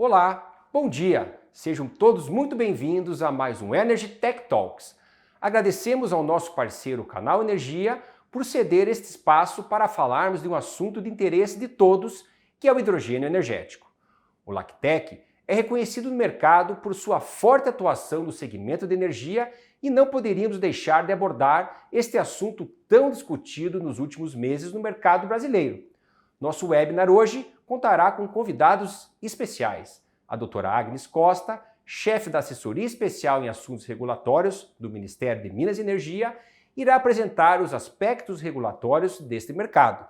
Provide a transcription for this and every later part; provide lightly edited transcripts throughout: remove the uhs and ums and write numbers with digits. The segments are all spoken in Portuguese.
Olá, bom dia! Sejam todos muito bem-vindos a mais um Energy Tech Talks. Agradecemos ao nosso parceiro Canal Energia por ceder este espaço para falarmos de um assunto de interesse de todos, que é o hidrogênio energético. O LACTEC é reconhecido no mercado por sua forte atuação no segmento de energia e não poderíamos deixar de abordar este assunto tão discutido nos últimos meses no mercado brasileiro. Nosso webinar hoje contará com convidados especiais. A doutora Agnes Costa, chefe da Assessoria Especial em Assuntos Regulatórios do Ministério de Minas e Energia, irá apresentar os aspectos regulatórios deste mercado.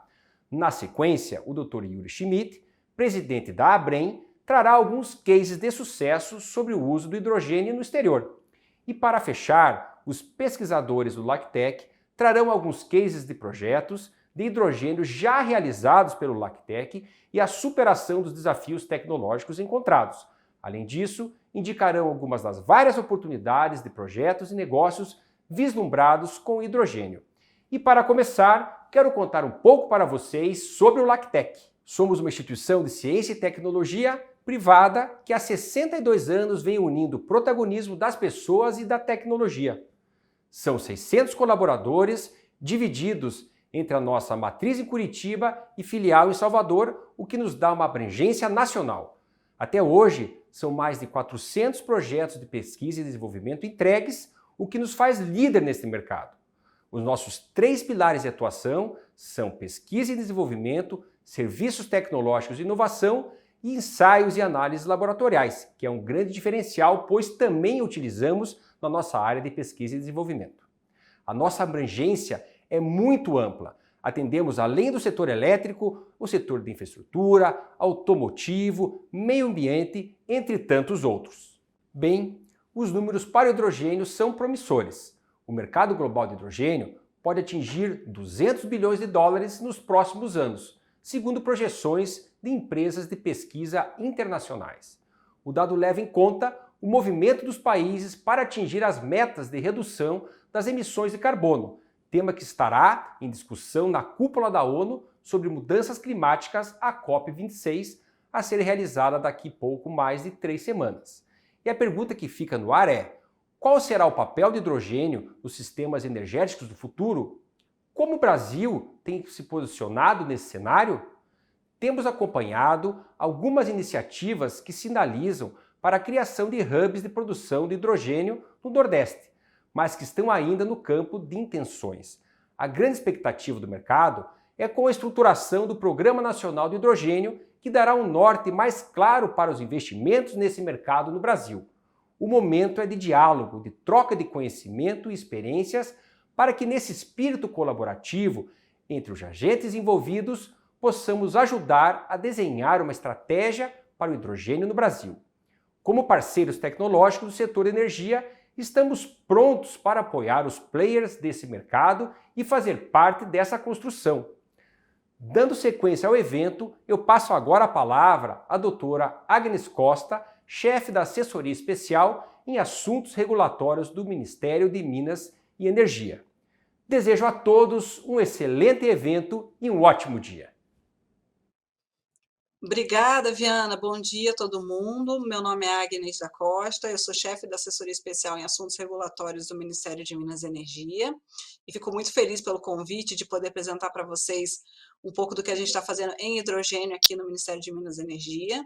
Na sequência, o Dr. Yuri Schmidt, presidente da ABREM, trará alguns cases de sucesso sobre o uso do hidrogênio no exterior. E para fechar, os pesquisadores do LACTEC trarão alguns cases de projetos de hidrogênio já realizados pelo LACTEC e a superação dos desafios tecnológicos encontrados. Além disso, indicarão algumas das várias oportunidades de projetos e negócios vislumbrados com o hidrogênio. E para começar, quero contar um pouco para vocês sobre o LACTEC. Somos uma instituição de ciência e tecnologia privada que há 62 anos vem unindo o protagonismo das pessoas e da tecnologia. São 600 colaboradores divididos entre a nossa matriz em Curitiba e filial em Salvador, o que nos dá uma abrangência nacional. Até hoje, são mais de 400 projetos de pesquisa e desenvolvimento entregues, o que nos faz líder neste mercado. Os nossos 3 pilares de atuação são pesquisa e desenvolvimento, serviços tecnológicos e inovação e ensaios e análises laboratoriais, que é um grande diferencial, pois também utilizamos na nossa área de pesquisa e desenvolvimento. A nossa abrangência é muito ampla. Atendemos, além do setor elétrico, o setor de infraestrutura, automotivo, meio ambiente, entre tantos outros. Bem, os números para o hidrogênio são promissores. O mercado global de hidrogênio pode atingir 200 bilhões de dólares nos próximos anos, segundo projeções de empresas de pesquisa internacionais. O dado leva em conta o movimento dos países para atingir as metas de redução das emissões de carbono, tema que estará em discussão na cúpula da ONU sobre mudanças climáticas, a COP26, a ser realizada daqui pouco mais de 3 semanas. E a pergunta que fica no ar é: qual será o papel do hidrogênio nos sistemas energéticos do futuro? Como o Brasil tem se posicionado nesse cenário? Temos acompanhado algumas iniciativas que sinalizam para a criação de hubs de produção de hidrogênio no Nordeste, mas que estão ainda no campo de intenções. A grande expectativa do mercado é com a estruturação do Programa Nacional de Hidrogênio, que dará um norte mais claro para os investimentos nesse mercado no Brasil. O momento é de diálogo, de troca de conhecimento e experiências, para que nesse espírito colaborativo entre os agentes envolvidos possamos ajudar a desenhar uma estratégia para o hidrogênio no Brasil. Como parceiros tecnológicos do setor energia, estamos prontos para apoiar os players desse mercado e fazer parte dessa construção. Dando sequência ao evento, eu passo agora a palavra à doutora Agnes Costa, chefe da Assessoria Especial em Assuntos Regulatórios do Ministério de Minas e Energia. Desejo a todos um excelente evento e um ótimo dia. Obrigada, Viana. Bom dia a todo mundo. Meu nome é Agnes da Costa, eu sou chefe da Assessoria Especial em Assuntos Regulatórios do Ministério de Minas e Energia e fico muito feliz pelo convite de poder apresentar para vocês um pouco do que a gente está fazendo em hidrogênio aqui no Ministério de Minas e Energia.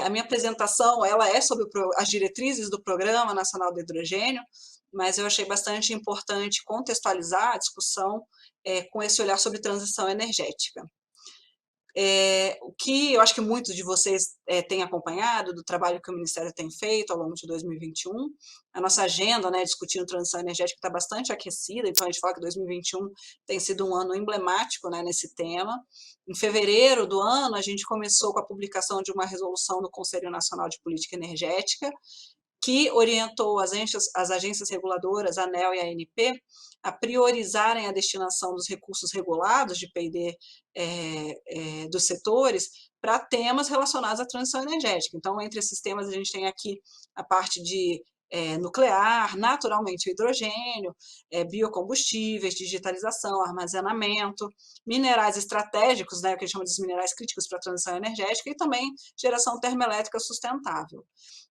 A minha apresentação ela é sobre as diretrizes do Programa Nacional do Hidrogênio, mas eu achei bastante importante contextualizar a discussão com esse olhar sobre transição energética. O que eu acho que muitos de vocês têm acompanhado do trabalho que o Ministério tem feito ao longo de 2021, a nossa agenda, discutindo transição energética está bastante aquecida, então a gente fala que 2021 tem sido um ano emblemático, nesse tema. Em fevereiro do ano, a gente começou com a publicação de uma resolução do Conselho Nacional de Política Energética, que orientou as agências reguladoras, a ANEEL e a ANP, a priorizarem a destinação dos recursos regulados de P&D dos setores para temas relacionados à transição energética. Então, entre esses temas, a gente tem aqui a parte de nuclear, naturalmente o hidrogênio, biocombustíveis, digitalização, armazenamento, minerais estratégicos, né, o que a gente chama de minerais críticos para a transição energética, e também geração termoelétrica sustentável.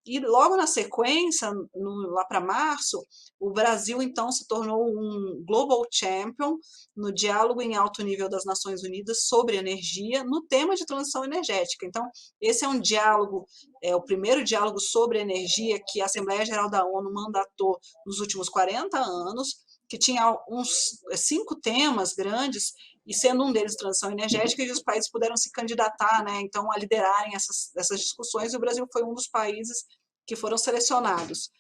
E logo na sequência, lá para março, o Brasil então se tornou um Global Champion no diálogo em alto nível das Nações Unidas sobre energia, no tema de transição energética. Então, esse é um diálogo, o primeiro diálogo sobre energia que a Assembleia Geral da ONU mandatou nos últimos 40 anos, que tinha uns 5 temas grandes, e sendo um deles transição energética, e os países puderam se candidatar, né, então, a liderarem essas discussões, e o Brasil foi um dos países que foram selecionados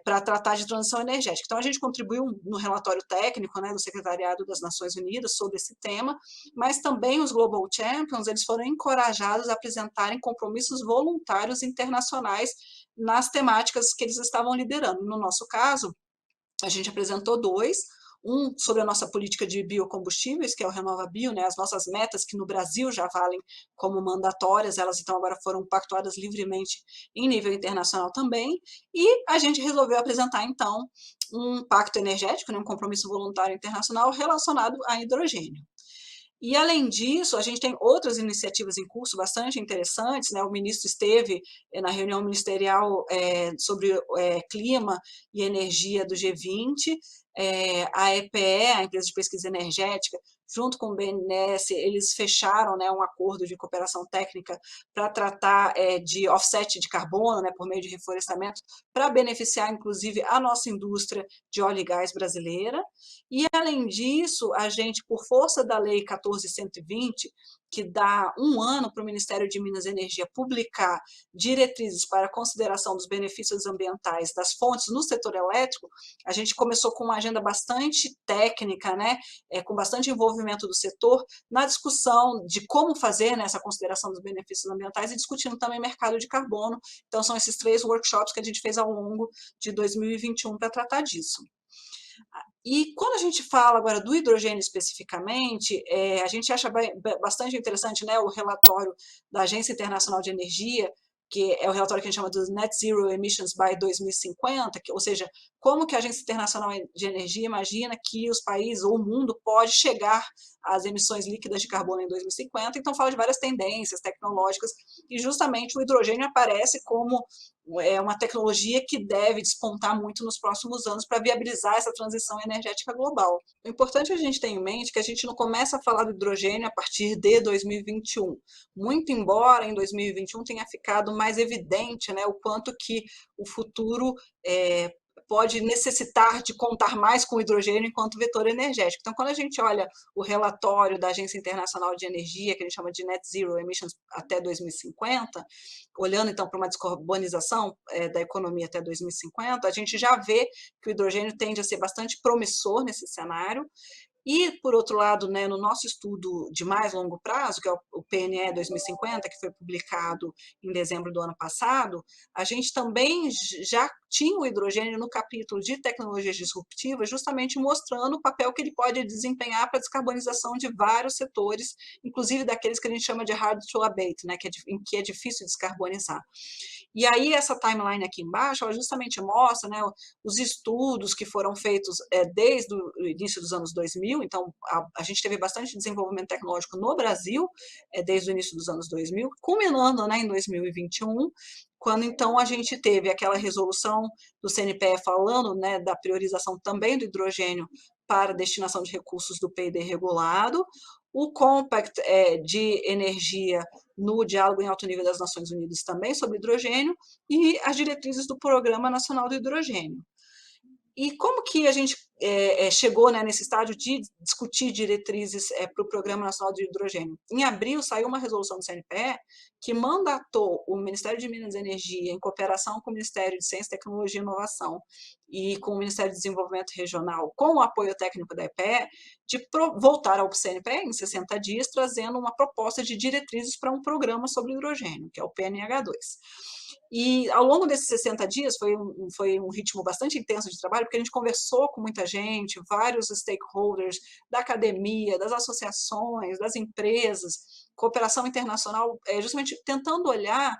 para tratar de transição energética. Então, a gente contribuiu no relatório técnico, né, do Secretariado das Nações Unidas sobre esse tema, mas também os Global Champions, eles foram encorajados a apresentarem compromissos voluntários internacionais nas temáticas que eles estavam liderando. No nosso caso, a gente apresentou 2, um sobre a nossa política de biocombustíveis, que é o RenovaBio, né, as nossas metas que no Brasil já valem como mandatórias, elas então agora foram pactuadas livremente em nível internacional também, e a gente resolveu apresentar então um pacto energético, né, um compromisso voluntário internacional relacionado a hidrogênio. E, além disso, a gente tem outras iniciativas em curso bastante interessantes, né? O ministro esteve na reunião ministerial sobre clima e energia do G20, a EPE, a Empresa de Pesquisa Energética, junto com o BNDES, eles fecharam, né, um acordo de cooperação técnica para tratar de offset de carbono, né, por meio de reflorestamento, para beneficiar, inclusive, a nossa indústria de óleo e gás brasileira. E, além disso, a gente, por força da Lei 14.120, que dá 1 ano para o Ministério de Minas e Energia publicar diretrizes para a consideração dos benefícios ambientais das fontes no setor elétrico, a gente começou com uma agenda bastante técnica, né, com bastante envolvimento do setor, na discussão de como fazer, né, essa consideração dos benefícios ambientais e discutindo também mercado de carbono. Então, são esses 3 workshops que a gente fez ao longo de 2021 para tratar disso. E quando a gente fala agora do hidrogênio especificamente, a gente acha bastante interessante, né, o relatório da Agência Internacional de Energia, que é o relatório que a gente chama dos Net Zero Emissions by 2050, ou seja, como que a Agência Internacional de Energia imagina que os países ou o mundo pode chegar às emissões líquidas de carbono em 2050, então fala de várias tendências tecnológicas, e justamente o hidrogênio aparece como uma tecnologia que deve despontar muito nos próximos anos para viabilizar essa transição energética global. O importante é a gente ter em mente que a gente não começa a falar do hidrogênio a partir de 2021, muito embora em 2021 tenha ficado mais evidente, né, o quanto que o futuro pode necessitar de contar mais com o hidrogênio enquanto vetor energético. Então, quando a gente olha o relatório da Agência Internacional de Energia, que a gente chama de Net Zero Emissions até 2050, olhando então para uma descarbonização da economia até 2050, a gente já vê que o hidrogênio tende a ser bastante promissor nesse cenário. E, por outro lado, né, no nosso estudo de mais longo prazo, que é o PNE 2050, que foi publicado em dezembro do ano passado, a gente também já tinha o hidrogênio no capítulo de tecnologias disruptivas, justamente mostrando o papel que ele pode desempenhar para a descarbonização de vários setores, inclusive daqueles que a gente chama de hard to abate, né, em que é difícil descarbonizar. E aí, essa timeline aqui embaixo, ela justamente mostra, né, os estudos que foram feitos desde o início dos anos 2000, então a gente teve bastante desenvolvimento tecnológico no Brasil desde o início dos anos 2000, culminando, né, em 2021, quando então a gente teve aquela resolução do CNPE falando, né, da priorização também do hidrogênio para destinação de recursos do P&D regulado, o Compact de energia no diálogo em alto nível das Nações Unidas também sobre hidrogênio e as diretrizes do Programa Nacional do Hidrogênio. E como que a gente chegou, né, nesse estágio de discutir diretrizes para o Programa Nacional de Hidrogênio? Em abril, saiu uma resolução do CNPE que mandatou o Ministério de Minas e Energia, em cooperação com o Ministério de Ciência, Tecnologia e Inovação e com o Ministério de Desenvolvimento Regional, com o apoio técnico da EPE, de voltar ao CNPE em 60 dias, trazendo uma proposta de diretrizes para um programa sobre hidrogênio, que é o PNH2. E ao longo desses 60 dias foi um ritmo bastante intenso de trabalho, porque a gente conversou com muita gente, vários stakeholders da academia, das associações, das empresas, cooperação internacional, justamente tentando olhar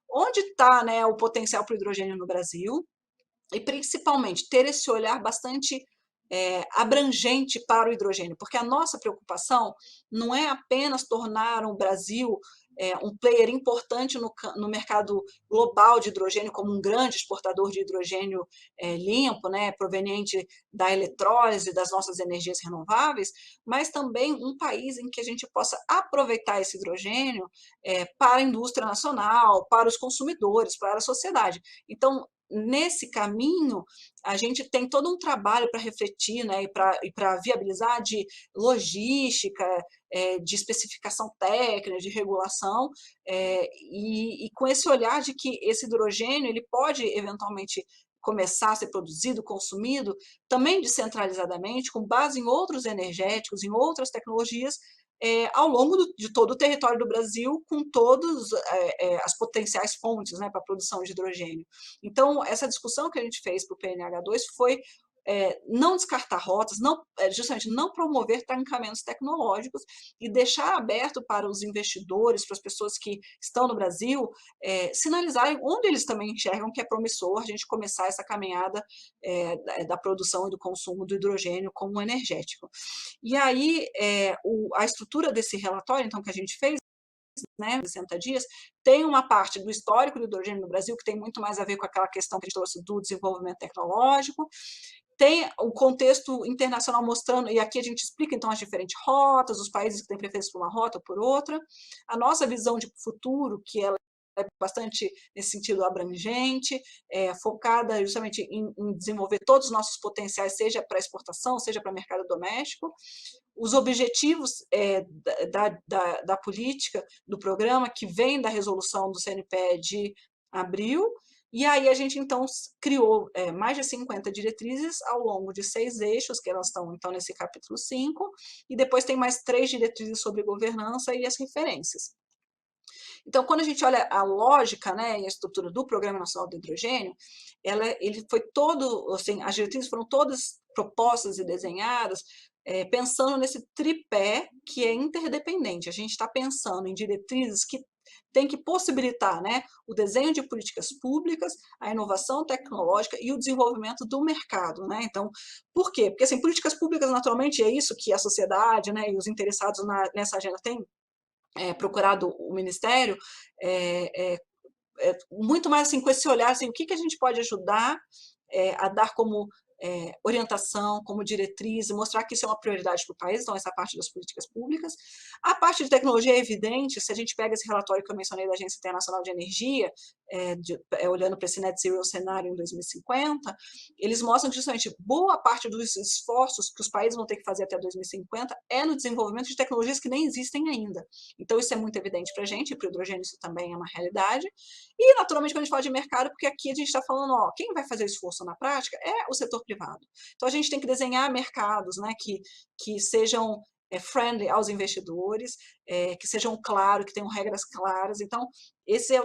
onde está, né, o potencial para o hidrogênio no Brasil, e principalmente ter esse olhar bastante abrangente para o hidrogênio, porque a nossa preocupação não é apenas tornar o Brasil um player importante no mercado global de hidrogênio, como um grande exportador de hidrogênio limpo, né, proveniente da eletrólise das nossas energias renováveis, mas também um país em que a gente possa aproveitar esse hidrogênio para a indústria nacional, para os consumidores, para a sociedade. Então, nesse caminho, a gente tem todo um trabalho para refletir, né, e para viabilizar de logística, de especificação técnica, de regulação, e com esse olhar de que esse hidrogênio ele pode eventualmente começar a ser produzido, consumido, também descentralizadamente, com base em outros energéticos, em outras tecnologias, ao longo de todo o território do Brasil, com todas as potenciais fontes, né, para a produção de hidrogênio. Então, essa discussão que a gente fez para o PNH2 foi não descartar rotas, justamente não promover trancamentos tecnológicos e deixar aberto para os investidores, para as pessoas que estão no Brasil, sinalizarem onde eles também enxergam que é promissor a gente começar essa caminhada da produção e do consumo do hidrogênio como energético. E aí, a estrutura desse relatório, então, que a gente fez, né, 60 dias, tem uma parte do histórico do hidrogênio no Brasil, que tem muito mais a ver com aquela questão que a gente trouxe do desenvolvimento tecnológico, tem o contexto internacional mostrando, e aqui a gente explica então as diferentes rotas, os países que têm preferência por uma rota ou por outra, a nossa visão de futuro, que ela é bastante nesse sentido abrangente, focada justamente em desenvolver todos os nossos potenciais, seja para exportação, seja para mercado doméstico, os objetivos da política, do programa, que vem da resolução do CNPE de abril, e aí a gente, então, criou mais de 50 diretrizes ao longo de 6 eixos, que elas estão, então, nesse capítulo 5, e depois tem mais 3 diretrizes sobre governança e as referências. Então, quando a gente olha a lógica, né, e a estrutura do Programa Nacional do Hidrogênio, ele foi todo, assim, as diretrizes foram todas propostas e desenhadas pensando nesse tripé que é interdependente. A gente está pensando em diretrizes que tem que possibilitar, né, o desenho de políticas públicas, a inovação tecnológica e o desenvolvimento do mercado, né? Então, por quê? Porque assim, políticas públicas naturalmente é isso que a sociedade, né, e os interessados nessa agenda têm procurado o Ministério, muito mais assim, com esse olhar, assim, o que a gente pode ajudar a dar como orientação, como diretriz, e mostrar que isso é uma prioridade para o país, então essa parte das políticas públicas. A parte de tecnologia é evidente, se a gente pega esse relatório que eu mencionei da Agência Internacional de Energia, olhando para esse Net Zero cenário em 2050, eles mostram que justamente boa parte dos esforços que os países vão ter que fazer até 2050 é no desenvolvimento de tecnologias que nem existem ainda. Então isso é muito evidente para a gente, e para o hidrogênio isso também é uma realidade. E, naturalmente, quando a gente fala de mercado, porque aqui a gente está falando, ó, quem vai fazer o esforço na prática é o setor privado. Então, a gente tem que desenhar mercados, né, que sejam friendly aos investidores, que sejam claros, que tenham regras claras. Então, esses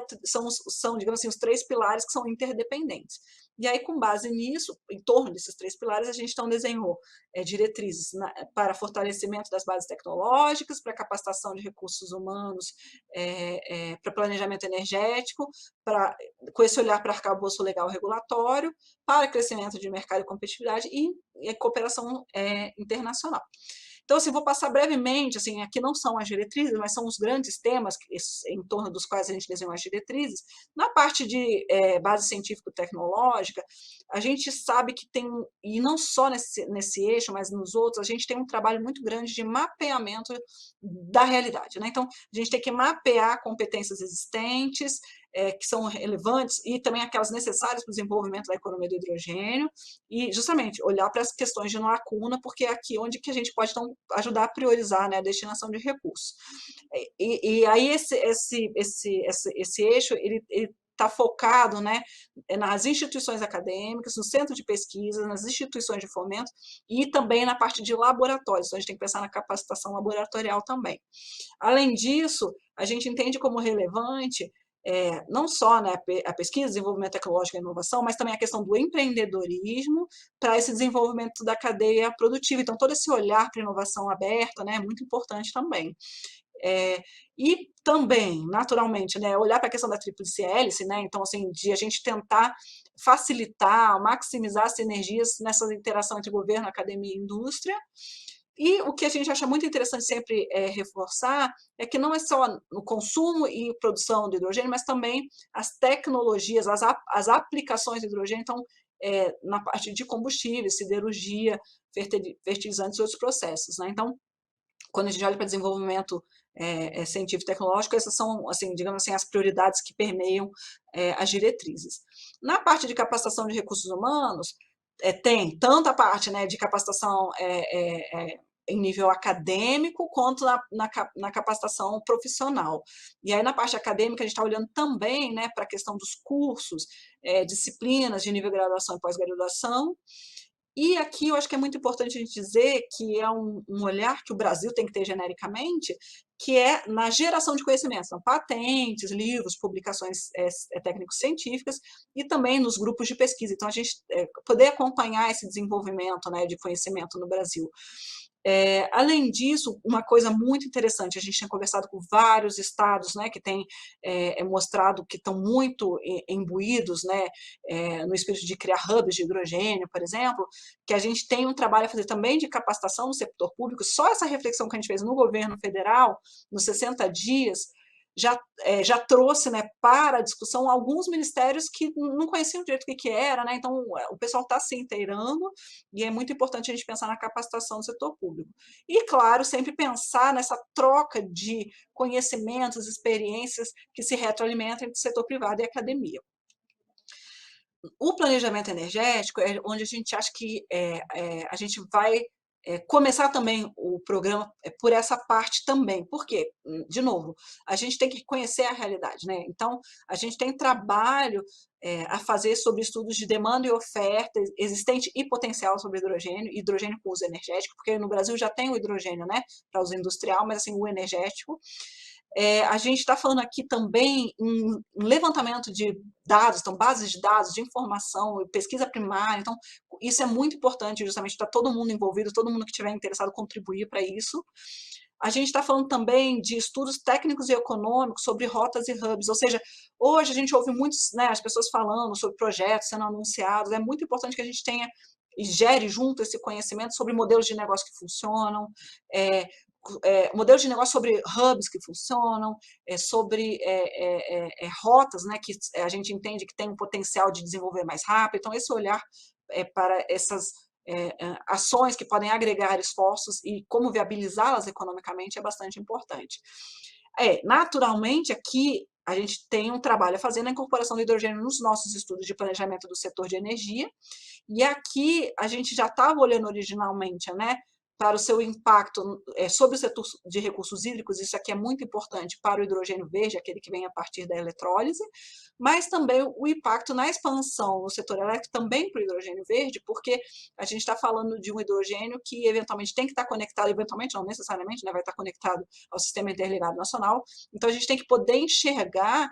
são, digamos assim, os 3 pilares que são interdependentes. E aí, com base nisso, em torno desses 3 pilares, a gente então desenhou diretrizes para fortalecimento das bases tecnológicas, para capacitação de recursos humanos, para planejamento energético, com esse olhar para arcabouço legal regulatório, para crescimento de mercado e competitividade e cooperação internacional. Então, assim, vou passar brevemente, assim, aqui não são as diretrizes, mas são os grandes temas em torno dos quais a gente desenhou as diretrizes. Na parte de base científico-tecnológica, a gente sabe que tem, e não só nesse eixo, mas nos outros, a gente tem um trabalho muito grande de mapeamento da realidade, né? Então, a gente tem que mapear competências existentes, que são relevantes, e também aquelas necessárias para o desenvolvimento da economia do hidrogênio, e justamente olhar para as questões de lacuna, porque é aqui onde que a gente pode então, ajudar a priorizar, né, a destinação de recursos. E aí esse eixo, ele está focado, né, nas instituições acadêmicas, no centro de pesquisa, nas instituições de fomento e também na parte de laboratórios. Então, a gente tem que pensar na capacitação laboratorial também. Além disso, a gente entende como relevante não só, né, a pesquisa, desenvolvimento tecnológico e inovação, mas também a questão do empreendedorismo para esse desenvolvimento da cadeia produtiva. Então, todo esse olhar para a inovação aberta, né, é muito importante também. E também, naturalmente, né, olhar para a questão da tríplice hélice, né, então, assim, de a gente tentar facilitar, maximizar sinergias nessa interação entre governo, academia e indústria. E o que a gente acha muito interessante sempre reforçar é que não é só no consumo e produção do hidrogênio, mas também as tecnologias, as aplicações do hidrogênio, então, na parte de combustíveis, siderurgia, fertilizantes e outros processos, né? Então, quando a gente olha para desenvolvimento científico e tecnológico, essas são, assim, digamos assim, as prioridades que permeiam as diretrizes. Na parte de capacitação de recursos humanos, tem tanto a parte, né, de capacitação em nível acadêmico, quanto na capacitação profissional. E aí, na parte acadêmica, a gente está olhando também, né, para a questão dos cursos, disciplinas de nível de graduação e pós-graduação, e aqui eu acho que é muito importante a gente dizer que é um olhar que o Brasil tem que ter genericamente, que é na geração de conhecimentos, então, patentes, livros, publicações técnicos científicas e também nos grupos de pesquisa. Então, a gente poder acompanhar esse desenvolvimento, né, de conhecimento no Brasil. Além disso, uma coisa muito interessante, a gente tem conversado com vários estados, né, que têm mostrado que estão muito imbuídos, né, no espírito de criar hubs de hidrogênio, por exemplo, que a gente tem um trabalho a fazer também de capacitação no setor público. Só essa reflexão que a gente fez no governo federal, nos 60 dias, já trouxe, né, para a discussão alguns ministérios que não conheciam direito o que era, né? Então o pessoal está se inteirando e é muito importante a gente pensar na capacitação do setor público. E, claro, sempre pensar nessa troca de conhecimentos, experiências que se retroalimentam entre o setor privado e a academia. O planejamento energético é onde a gente acha que a gente vai começar também o programa por essa parte também. Por quê? De novo, a gente tem que conhecer a realidade, né? Então, a gente tem trabalho a fazer sobre estudos de demanda e oferta existente e potencial sobre hidrogênio com uso energético, porque no Brasil já tem o hidrogênio, né, para uso industrial, mas assim, o energético. A gente está falando aqui também em levantamento de dados, então bases de dados, de informação, pesquisa primária, então isso é muito importante justamente para todo mundo envolvido, todo mundo que estiver interessado contribuir para isso. A gente está falando também de estudos técnicos e econômicos sobre rotas e hubs, ou seja, hoje a gente ouve muitos, né, as pessoas falando sobre projetos sendo anunciados, é muito importante que a gente tenha e gere junto esse conhecimento sobre modelos de negócio que funcionam, modelos de negócio sobre hubs que funcionam, sobre rotas, né, que a gente entende que tem um potencial de desenvolver mais rápido. Então, esse olhar para essas ações que podem agregar esforços e como viabilizá-las economicamente é bastante importante. Naturalmente, aqui a gente tem um trabalho a fazer na incorporação do hidrogênio nos nossos estudos de planejamento do setor de energia, e aqui a gente já estava olhando originalmente, né, para o seu impacto sobre o setor de recursos hídricos, isso aqui é muito importante para o hidrogênio verde, aquele que vem a partir da eletrólise, mas também o impacto na expansão no setor elétrico também para o hidrogênio verde, porque a gente está falando de um hidrogênio que eventualmente tem que estar conectado, eventualmente não necessariamente, né, vai estar conectado ao Sistema Interligado Nacional, então a gente tem que poder enxergar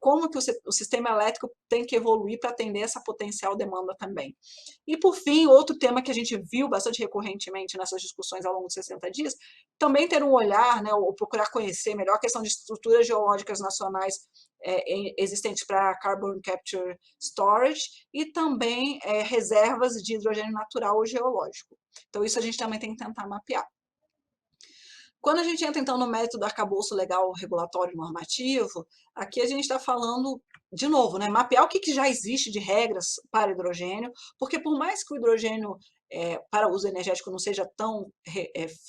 como que o sistema elétrico tem que evoluir para atender essa potencial demanda também. E, por fim, outro tema que a gente viu bastante recorrentemente nessas discussões ao longo dos 60 dias, também ter um olhar, né, ou procurar conhecer melhor a questão de estruturas geológicas nacionais existentes para Carbon Capture Storage e também reservas de hidrogênio natural ou geológico. Então, isso a gente também tem que tentar mapear. Quando a gente entra, então, no mérito do arcabouço legal, regulatório normativo, aqui a gente está falando, de novo, né, mapear o que já existe de regras para hidrogênio, porque por mais que o hidrogênio para uso energético não seja tão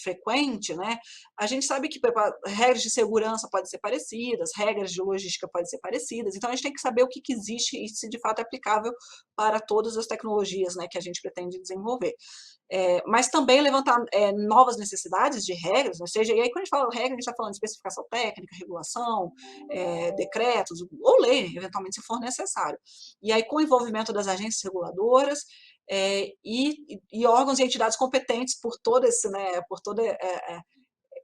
frequente, né, a gente sabe que regras de segurança podem ser parecidas, regras de logística podem ser parecidas, então a gente tem que saber o que existe e se de fato é aplicável para todas as tecnologias, né, que a gente pretende desenvolver. Mas também levantar novas necessidades de regras, ou seja, e aí quando a gente fala regra, a gente está falando de especificação técnica, regulação, decretos, ou lei, eventualmente, se for necessário. E aí com o envolvimento das agências reguladoras e órgãos e entidades competentes por todo esse, né, por toda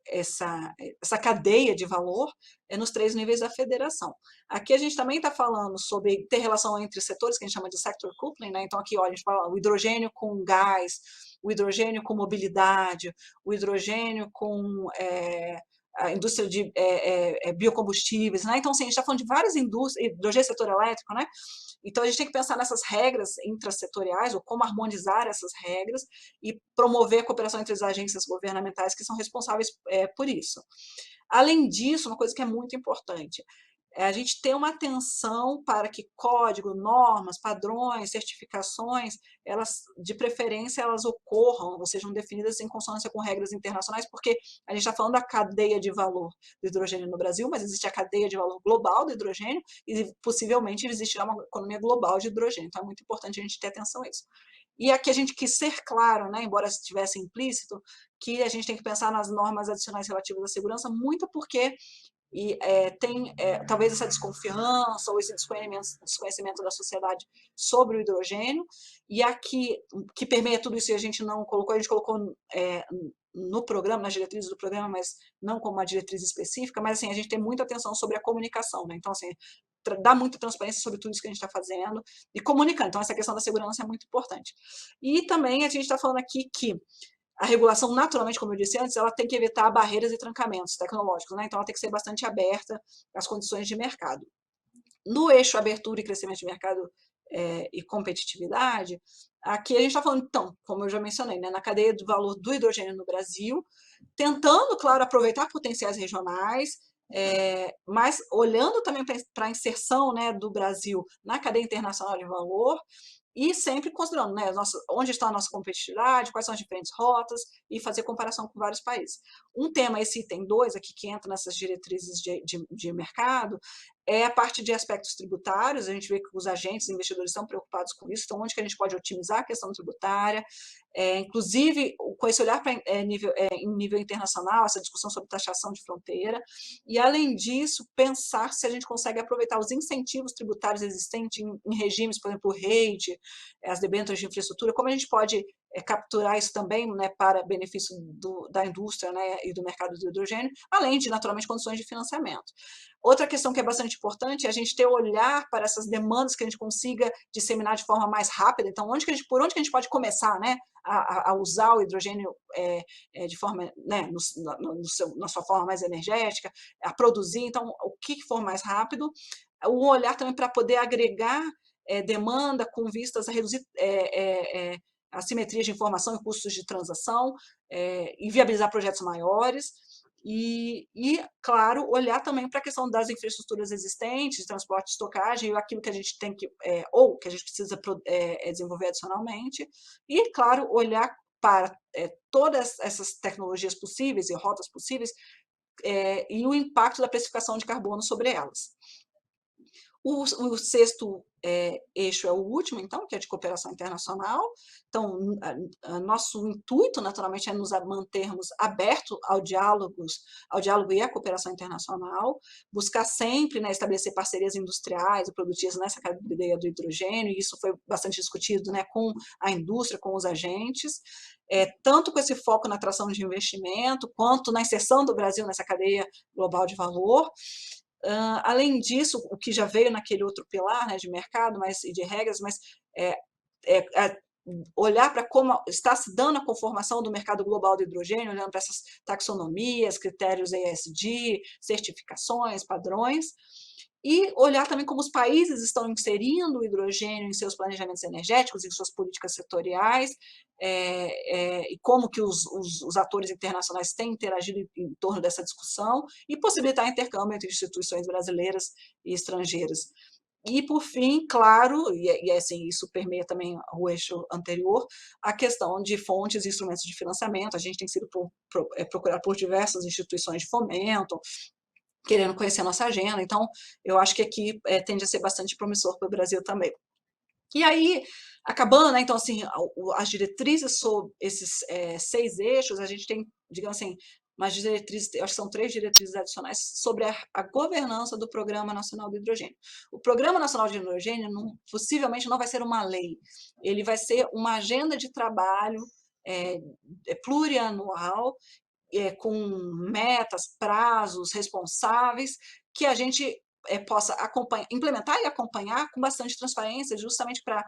essa cadeia de valor nos 3 níveis da federação. Aqui a gente também está falando sobre ter relação entre setores, que a gente chama de sector coupling, né? Então aqui ó, a gente fala o hidrogênio com gás, o hidrogênio com mobilidade, o hidrogênio com a indústria de biocombustíveis, né? Então, assim, a gente está falando de várias indústrias, hidrogênio, setor elétrico, né? Então, a gente tem que pensar nessas regras intrasetoriais, ou como harmonizar essas regras e promover a cooperação entre as agências governamentais que são responsáveis por isso. Além disso, uma coisa que é muito importante, é a gente ter uma atenção para que código, normas, padrões, certificações, elas, de preferência, elas ocorram, ou sejam definidas em consonância com regras internacionais, porque a gente está falando da cadeia de valor do hidrogênio no Brasil, mas existe a cadeia de valor global do hidrogênio e possivelmente existirá uma economia global de hidrogênio, então é muito importante a gente ter atenção a isso. E aqui a gente quis ser claro, né, embora estivesse implícito, que a gente tem que pensar nas normas adicionais relativas à segurança, muito porque tem talvez essa desconfiança ou esse desconhecimento da sociedade sobre o hidrogênio, e aqui, que permeia tudo isso e a gente não colocou, a gente colocou no programa, nas diretrizes do programa, mas não como uma diretriz específica, mas assim, a gente tem muita atenção sobre a comunicação, né? Então, assim, dá muita transparência sobre tudo isso que a gente está fazendo e comunicando, então essa questão da segurança é muito importante. E também a gente está falando aqui que a regulação, naturalmente, como eu disse antes, ela tem que evitar barreiras e trancamentos tecnológicos, né? Então ela tem que ser bastante aberta às condições de mercado. No eixo abertura e crescimento de mercado e competitividade, aqui a gente está falando, então, como eu já mencionei, né, na cadeia do valor do hidrogênio no Brasil, tentando, claro, aproveitar potenciais regionais, mas olhando também para a inserção, né, do Brasil na cadeia internacional de valor, e sempre considerando, né, onde está a nossa competitividade, quais são as diferentes rotas, e fazer comparação com vários países. Um tema, esse item 2 aqui, que entra nessas diretrizes de mercado, é a parte de aspectos tributários. A gente vê que os agentes e investidores estão preocupados com isso, então onde que a gente pode otimizar a questão tributária, inclusive com esse olhar em nível internacional, essa discussão sobre taxação de fronteira, e além disso, pensar se a gente consegue aproveitar os incentivos tributários existentes em regimes, por exemplo, o REIT, as debêntures de infraestrutura, como a gente pode capturar isso também, né, para benefício da indústria, né, e do mercado do hidrogênio, além de, naturalmente, condições de financiamento. Outra questão que é bastante importante é a gente ter olhar para essas demandas que a gente consiga disseminar de forma mais rápida. Então, por onde que a gente pode começar, né, a usar o hidrogênio de forma, né, na sua forma mais energética, a produzir. Então, o que for mais rápido, um olhar também para poder agregar demanda com vistas a reduzir assimetria de informação e custos de transação, e viabilizar projetos maiores. E, claro, olhar também para a questão das infraestruturas existentes, transporte, estocagem, e aquilo que a gente tem que, ou que a gente precisa desenvolver adicionalmente, e, claro, olhar para todas essas tecnologias possíveis e rotas possíveis, e o impacto da precificação de carbono sobre elas. O sexto eixo é o último, então, que é de cooperação internacional. Então, nosso intuito, naturalmente, é nos mantermos abertos ao diálogo e à cooperação internacional, buscar sempre, né, estabelecer parcerias industriais e produtivas nessa cadeia do hidrogênio, e isso foi bastante discutido, né, com a indústria, com os agentes, tanto com esse foco na atração de investimento, quanto na inserção do Brasil nessa cadeia global de valor. Além disso, o que já veio naquele outro pilar, né, de mercado e de regras, mas olhar para como está se dando a conformação do mercado global do hidrogênio, olhando para essas taxonomias, critérios ESG, certificações, padrões, e olhar também como os países estão inserindo o hidrogênio em seus planejamentos energéticos, em suas políticas setoriais, e como que os atores internacionais têm interagido em torno dessa discussão, e possibilitar intercâmbio entre instituições brasileiras e estrangeiras. E, por fim, claro, e assim, isso permeia também o eixo anterior, a questão de fontes e instrumentos de financiamento. A gente tem sido procurado por diversas instituições de fomento, querendo conhecer a nossa agenda, então eu acho que aqui tende a ser bastante promissor para o Brasil também. E aí, acabando, né, então, assim, as diretrizes sobre esses 6 eixos, a gente tem, digamos assim, umas diretrizes, eu acho que são 3 diretrizes adicionais sobre a governança do Programa Nacional do Hidrogênio. O Programa Nacional de Hidrogênio possivelmente não vai ser uma lei, ele vai ser uma agenda de trabalho plurianual, com metas, prazos, responsáveis, que a gente possa implementar e acompanhar com bastante transparência, justamente para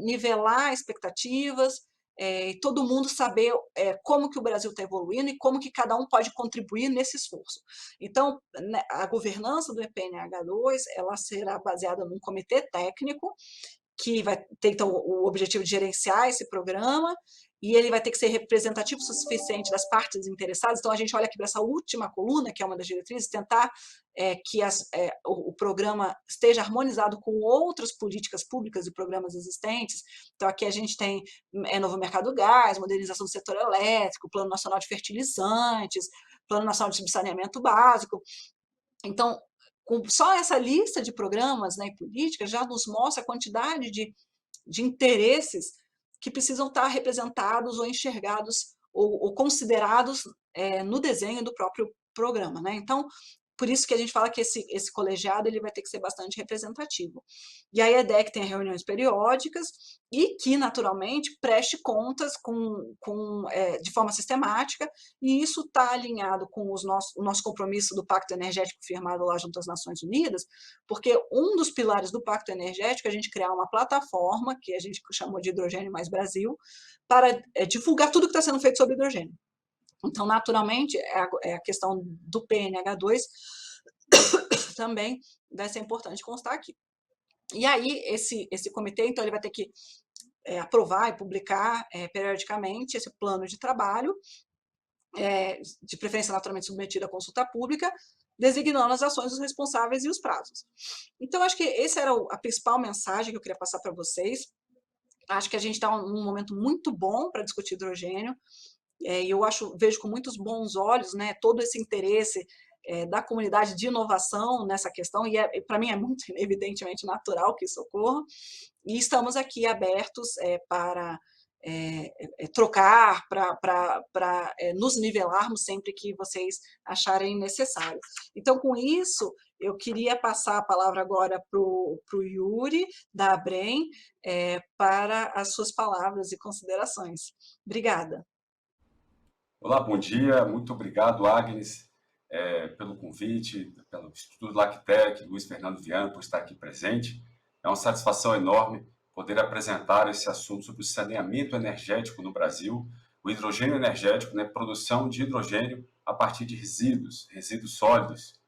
nivelar expectativas, e todo mundo saber como que o Brasil está evoluindo e como que cada um pode contribuir nesse esforço. Então, né, a governança do EPNH2 ela será baseada num comitê técnico que vai ter, então, o objetivo de gerenciar esse programa, e ele vai ter que ser representativo o suficiente das partes interessadas. Então, a gente olha aqui para essa última coluna, que é uma das diretrizes, tentar que o programa esteja harmonizado com outras políticas públicas e programas existentes. Então, aqui a gente tem novo mercado do gás, modernização do setor elétrico, Plano Nacional de Fertilizantes, Plano Nacional de Saneamento Básico. Então, com só essa lista de programas, né, e políticas já nos mostra a quantidade de interesses que precisam estar representados ou enxergados ou considerados no desenho do próprio programa, né? Então, por isso que a gente fala que esse colegiado ele vai ter que ser bastante representativo. E aí a EDEC tem reuniões periódicas e que, naturalmente, preste contas de forma sistemática, e isso está alinhado com o nosso compromisso do Pacto Energético firmado lá junto às Nações Unidas, porque um dos pilares do Pacto Energético é a gente criar uma plataforma, que a gente chamou de Hidrogênio Mais Brasil, para divulgar tudo que está sendo feito sobre hidrogênio. Então, naturalmente, a questão do PNH2 também vai ser importante constar aqui. E aí, esse comitê, então, ele vai ter que aprovar e publicar periodicamente esse plano de trabalho, de preferência naturalmente submetido à consulta pública, designando as ações, os responsáveis e os prazos. Então, acho que essa era a principal mensagem que eu queria passar para vocês. Acho que a gente está num momento muito bom para discutir hidrogênio, e eu vejo com muitos bons olhos, né, todo esse interesse da comunidade de inovação nessa questão, e para mim é muito evidentemente natural que isso ocorra, e estamos aqui abertos para trocar, para nos nivelarmos sempre que vocês acharem necessário. Então, com isso, eu queria passar a palavra agora para o Yuri, da Abrem, para as suas palavras e considerações. Obrigada. Olá, bom dia. Muito obrigado, Agnes, pelo convite, pelo Instituto Lactec, Luiz Fernando Viana, por estar aqui presente. É uma satisfação enorme poder apresentar esse assunto sobre o saneamento energético no Brasil, o hidrogênio energético, né, produção de hidrogênio a partir de resíduos sólidos.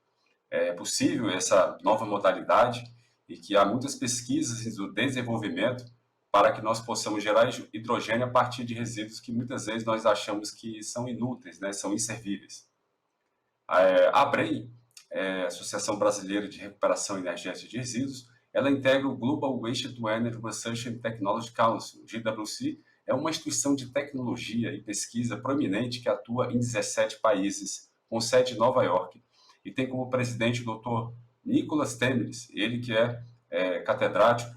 É possível essa nova modalidade e que há muitas pesquisas do desenvolvimento para que nós possamos gerar hidrogênio a partir de resíduos que muitas vezes nós achamos que são inúteis, né, são inservíveis. A ABREM, Associação Brasileira de Recuperação Energética de Resíduos, ela integra o Global Waste to Energy Research and Technology Council. O GWC é uma instituição de tecnologia e pesquisa proeminente que atua em 17 países, com sede em Nova York, e tem como presidente o Dr. Nicholas Temeris, ele que é catedrático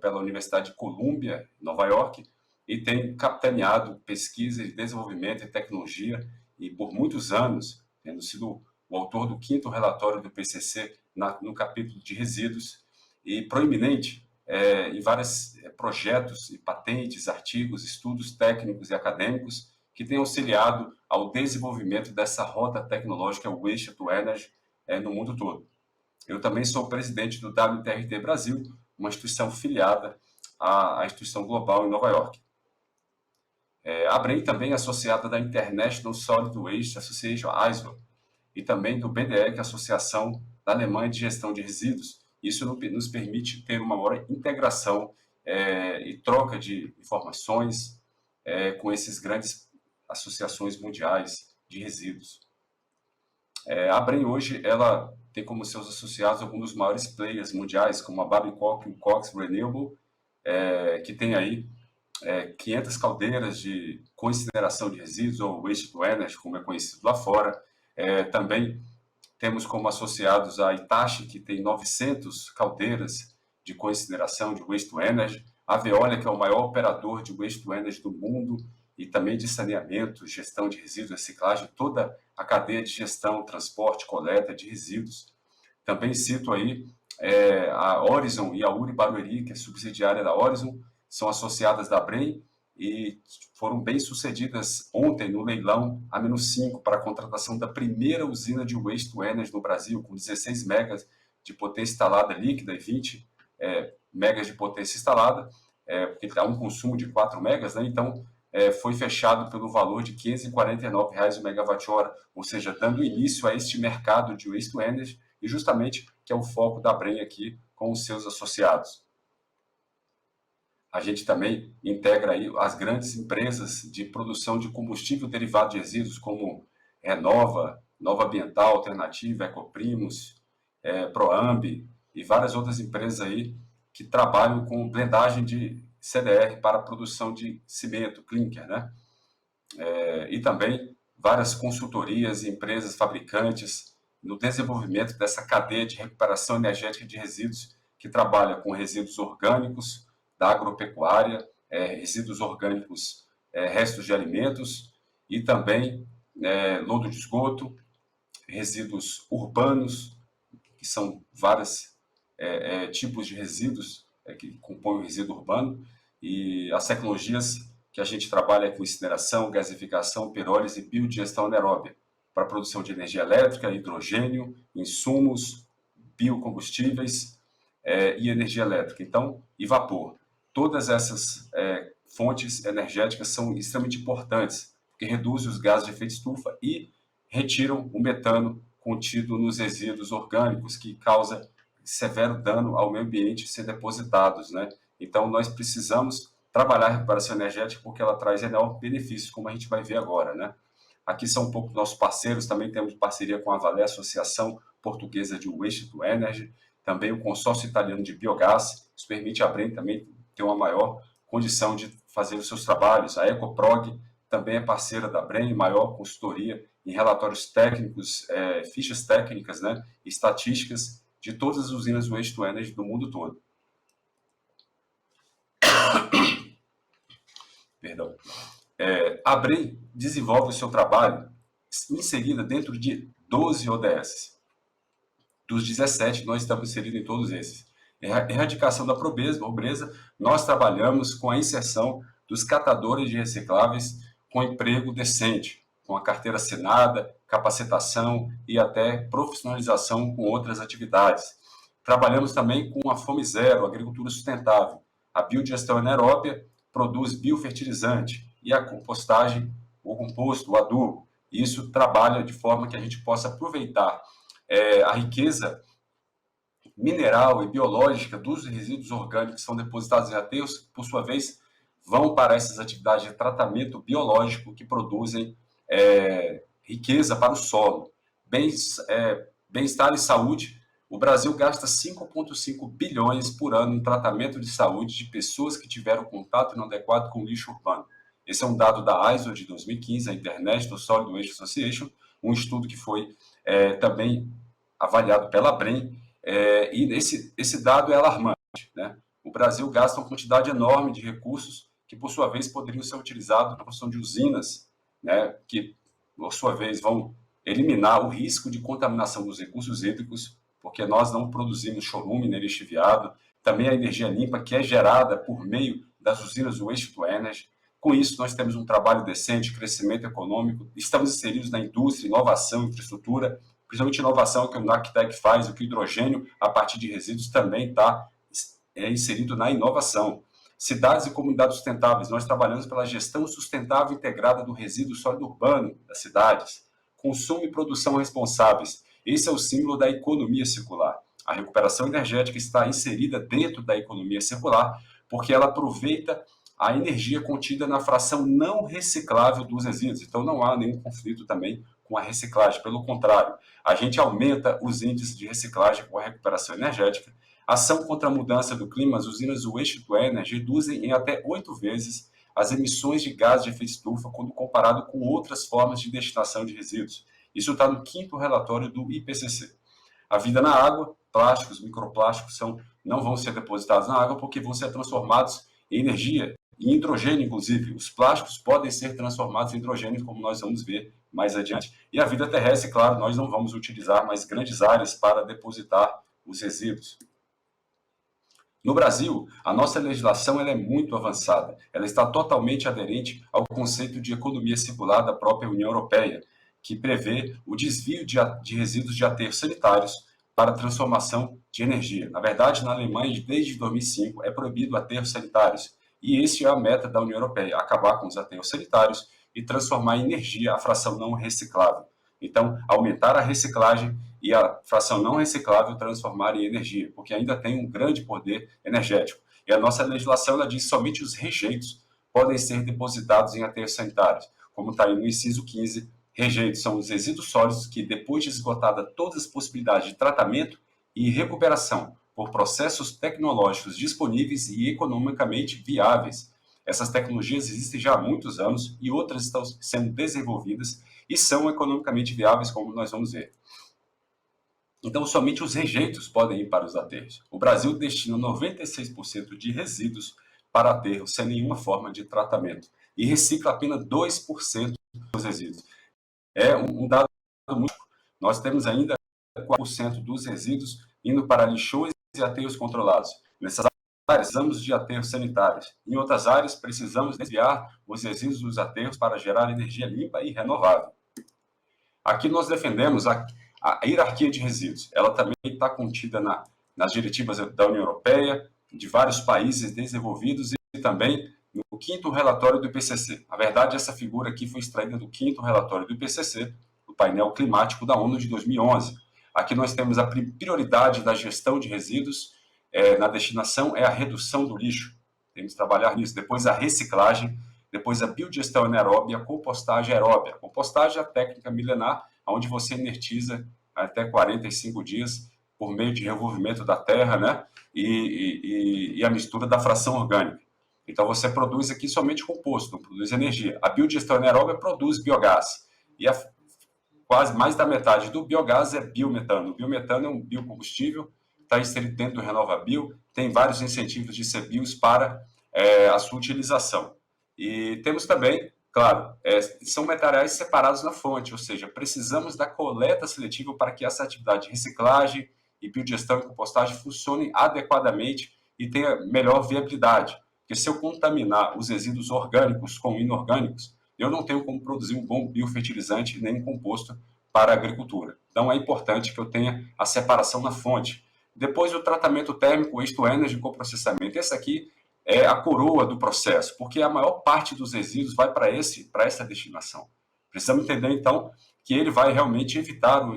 pela Universidade de Columbia, em Nova York, e tem capitaneado pesquisa e desenvolvimento em tecnologia, e por muitos anos, tendo sido o autor do 5º relatório do PCC no capítulo de resíduos, e proeminente em vários projetos e patentes, artigos, estudos técnicos e acadêmicos que têm auxiliado ao desenvolvimento dessa rota tecnológica Waste to Energy no mundo todo. Eu também sou presidente do WTRT Brasil, uma instituição filiada à instituição global em Nova York. A ABREM também é associada da International Solid Waste Association, ISO, e também do BDE, que é a Associação da Alemanha de Gestão de Resíduos. Isso nos permite ter uma maior integração e troca de informações com essas grandes associações mundiais de resíduos. A ABREM hoje ela tem como seus associados alguns dos maiores players mundiais, como a Babcock e o Cox Renewable, que tem aí 500 caldeiras de consideração de resíduos, ou Waste to Energy, como é conhecido lá fora. Também temos como associados a Hitachi, que tem 900 caldeiras de consideração de Waste to Energy, a Veolia, que é o maior operador de Waste to Energy do mundo, e também de saneamento, gestão de resíduos, reciclagem, toda a cadeia de gestão, transporte, coleta de resíduos. Também cito aí a Horizon e a Uri Barueri, que é subsidiária da Horizon, são associadas da ABREM e foram bem sucedidas ontem no leilão A-5 para a contratação da primeira usina de Waste to Energy no Brasil, com 16 megas de potência instalada líquida e 20 megas de potência instalada, porque há um consumo de 4 megas, né? Então foi fechado pelo valor de R$ 549 o megawatt-hora, ou seja, dando início a este mercado de Waste to Energy, e justamente que é o foco da Bren aqui com os seus associados. A gente também integra aí as grandes empresas de produção de combustível derivado de resíduos, como Renova, Nova Ambiental, Alternativa, Ecoprimus, Proambi e várias outras empresas aí que trabalham com blendagem de CDR para a produção de cimento, clinker, né? E também várias consultorias e empresas fabricantes no desenvolvimento dessa cadeia de recuperação energética de resíduos, que trabalha com resíduos orgânicos da agropecuária, resíduos orgânicos, restos de alimentos e também lodo de esgoto, resíduos urbanos, que são vários tipos de resíduos que compõem o resíduo urbano, e as tecnologias que a gente trabalha é com incineração, gasificação, pirólise e biodigestão anaeróbia, para a produção de energia elétrica, hidrogênio, insumos, biocombustíveis e energia elétrica, então, e vapor. Todas essas fontes energéticas são extremamente importantes, porque reduzem os gases de efeito estufa e retiram o metano contido nos resíduos orgânicos, que causa severo dano ao meio ambiente ser depositados, né? Então, nós precisamos trabalhar a recuperação energética porque ela traz enormes benefícios, como a gente vai ver agora, né? Aqui são um pouco nossos parceiros, também temos parceria com a Vale, Associação Portuguesa de Waste to Energy, também o consórcio italiano de biogás, isso permite a Bren também ter uma maior condição de fazer os seus trabalhos. A Ecoprog também é parceira da Bren, maior consultoria em relatórios técnicos, fichas técnicas, né, e estatísticas de todas as usinas Waste to Energy do mundo todo. Perdão. A Bren desenvolve o seu trabalho inserida dentro de 12 ODS. Dos 17, nós estamos inseridos em todos esses. Erradicação da pobreza, nós trabalhamos com a inserção dos catadores de recicláveis com emprego decente, com a carteira assinada, capacitação e até profissionalização com outras atividades. Trabalhamos também com a Fome Zero, agricultura sustentável. A biodigestão anaeróbia produz biofertilizante e a compostagem, o composto, o adubo. Isso trabalha de forma que a gente possa aproveitar a riqueza mineral e biológica dos resíduos orgânicos que são depositados em aterros, por sua vez, vão para essas atividades de tratamento biológico que produzem riqueza para o solo. Bem-estar e saúde, o Brasil gasta 5,5 bilhões por ano em tratamento de saúde de pessoas que tiveram contato inadequado com lixo urbano. Esse é um dado da ISO de 2015, a International Solid Waste Association, um estudo que foi também avaliado pela Bren, e esse dado é alarmante, né? O Brasil gasta uma quantidade enorme de recursos que, por sua vez, poderiam ser utilizados na construção de usinas, né, que, por sua vez, vão eliminar o risco de contaminação dos recursos hídricos, porque nós não produzimos chorume nem lixiviado, também a energia limpa que é gerada por meio das usinas Waste to Energy. Com isso, nós temos um trabalho decente, crescimento econômico, estamos inseridos na indústria, inovação, infraestrutura, principalmente inovação que o NACTEC faz, o que o hidrogênio, a partir de resíduos, também está inserido na inovação. Cidades e comunidades sustentáveis, nós trabalhamos pela gestão sustentável integrada do resíduo sólido urbano das cidades. Consumo e produção responsáveis, esse é o símbolo da economia circular. A recuperação energética está inserida dentro da economia circular, porque ela aproveita a energia contida na fração não reciclável dos resíduos. Então, não há nenhum conflito também com a reciclagem. Pelo contrário, a gente aumenta os índices de reciclagem com a recuperação energética. Ação contra a mudança do clima, as usinas Waste to Energy reduzem em até 8 vezes as emissões de gases de efeito estufa quando comparado com outras formas de destinação de resíduos. Isso está no 5º relatório do IPCC. A vida na água, plásticos, microplásticos não vão ser depositados na água porque vão ser transformados em energia, em hidrogênio, inclusive. Os plásticos podem ser transformados em hidrogênio, como nós vamos ver mais adiante. E a vida terrestre, claro, nós não vamos utilizar mais grandes áreas para depositar os resíduos. No Brasil, a nossa legislação ela é muito avançada. Ela está totalmente aderente ao conceito de economia circular da própria União Europeia, que prevê o desvio de resíduos de aterros sanitários para transformação de energia. Na verdade, na Alemanha, desde 2005, é proibido aterros sanitários. E esse é a meta da União Europeia, acabar com os aterros sanitários e transformar em energia a fração não reciclável. Então, aumentar a reciclagem e a fração não reciclável transformar em energia, porque ainda tem um grande poder energético. E a nossa legislação ela diz que somente os rejeitos podem ser depositados em aterros sanitários, como está aí no inciso 15. Rejeitos são os resíduos sólidos que, depois de esgotada todas as possibilidades de tratamento e recuperação por processos tecnológicos disponíveis e economicamente viáveis. Essas tecnologias existem já há muitos anos e outras estão sendo desenvolvidas e são economicamente viáveis, como nós vamos ver. Então, somente os rejeitos podem ir para os aterros. O Brasil destina 96% de resíduos para aterros sem nenhuma forma de tratamento e recicla apenas 2% dos resíduos. É um dado muito. Nós temos ainda 4% dos resíduos indo para lixões e aterros controlados. Nessas áreas, precisamos de aterros sanitários. Em outras áreas, precisamos desviar os resíduos dos aterros para gerar energia limpa e renovável. Aqui nós defendemos a hierarquia de resíduos. Ela também está contida nas diretivas da União Europeia, de vários países desenvolvidos e também no 5º relatório do IPCC. Na verdade, essa figura aqui foi extraída do 5º relatório do IPCC, do painel climático da ONU de 2011. Aqui nós temos a prioridade da gestão de resíduos, na destinação é a redução do lixo. Temos que trabalhar nisso. Depois a reciclagem, depois a biodigestão anaeróbia e a compostagem aeróbia. A compostagem é a técnica milenar, onde você inertiza até 45 dias por meio de revolvimento da terra, né? E a mistura da fração orgânica. Então você produz aqui somente composto, não produz energia. A biodigestão anaeróbia produz biogás. E quase mais da metade do biogás é biometano. O biometano é um biocombustível, está inserido dentro do RenovaBio, tem vários incentivos de CBIOS para a sua utilização. E temos também, claro, são materiais separados na fonte, ou seja, precisamos da coleta seletiva para que essa atividade de reciclagem e biodigestão e compostagem funcionem adequadamente e tenha melhor viabilidade. Porque se eu contaminar os resíduos orgânicos com inorgânicos, eu não tenho como produzir um bom biofertilizante nem um composto para a agricultura. Então é importante que eu tenha a separação na fonte. Depois o tratamento térmico, waste to energy, coprocessamento. Esse aqui é a coroa do processo, porque a maior parte dos resíduos vai para essa destinação. Precisamos entender, então, que ele vai realmente evitar o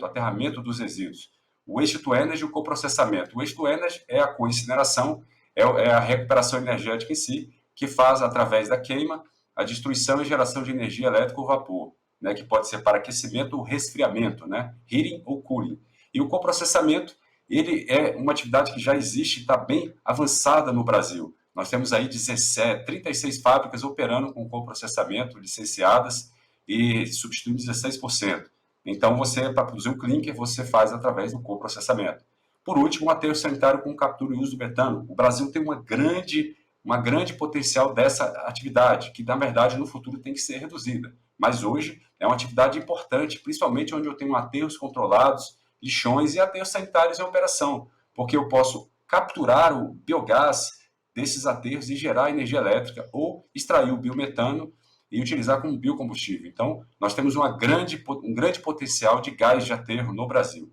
aterramento dos resíduos. O waste to energy e o coprocessamento. O waste to energy é a coincineração, é a recuperação energética em si, que faz, através da queima, a destruição e geração de energia elétrica ou vapor, né, que pode ser para aquecimento ou resfriamento, né, heating ou cooling. E o coprocessamento, ele é uma atividade que já existe e está bem avançada no Brasil. Nós temos aí 36 fábricas operando com coprocessamento, licenciadas, e substituindo 16%. Então, para produzir o clinker, você faz através do coprocessamento. Por último, o aterro sanitário com captura e uso do metano. O Brasil tem uma grande potencial dessa atividade, que, na verdade, no futuro tem que ser reduzida. Mas hoje é uma atividade importante, principalmente onde eu tenho aterros controlados, lixões e aterros sanitários em operação, porque eu posso capturar o biogás desses aterros e gerar energia elétrica ou extrair o biometano e utilizar como biocombustível. Então, nós temos um grande potencial de gás de aterro no Brasil.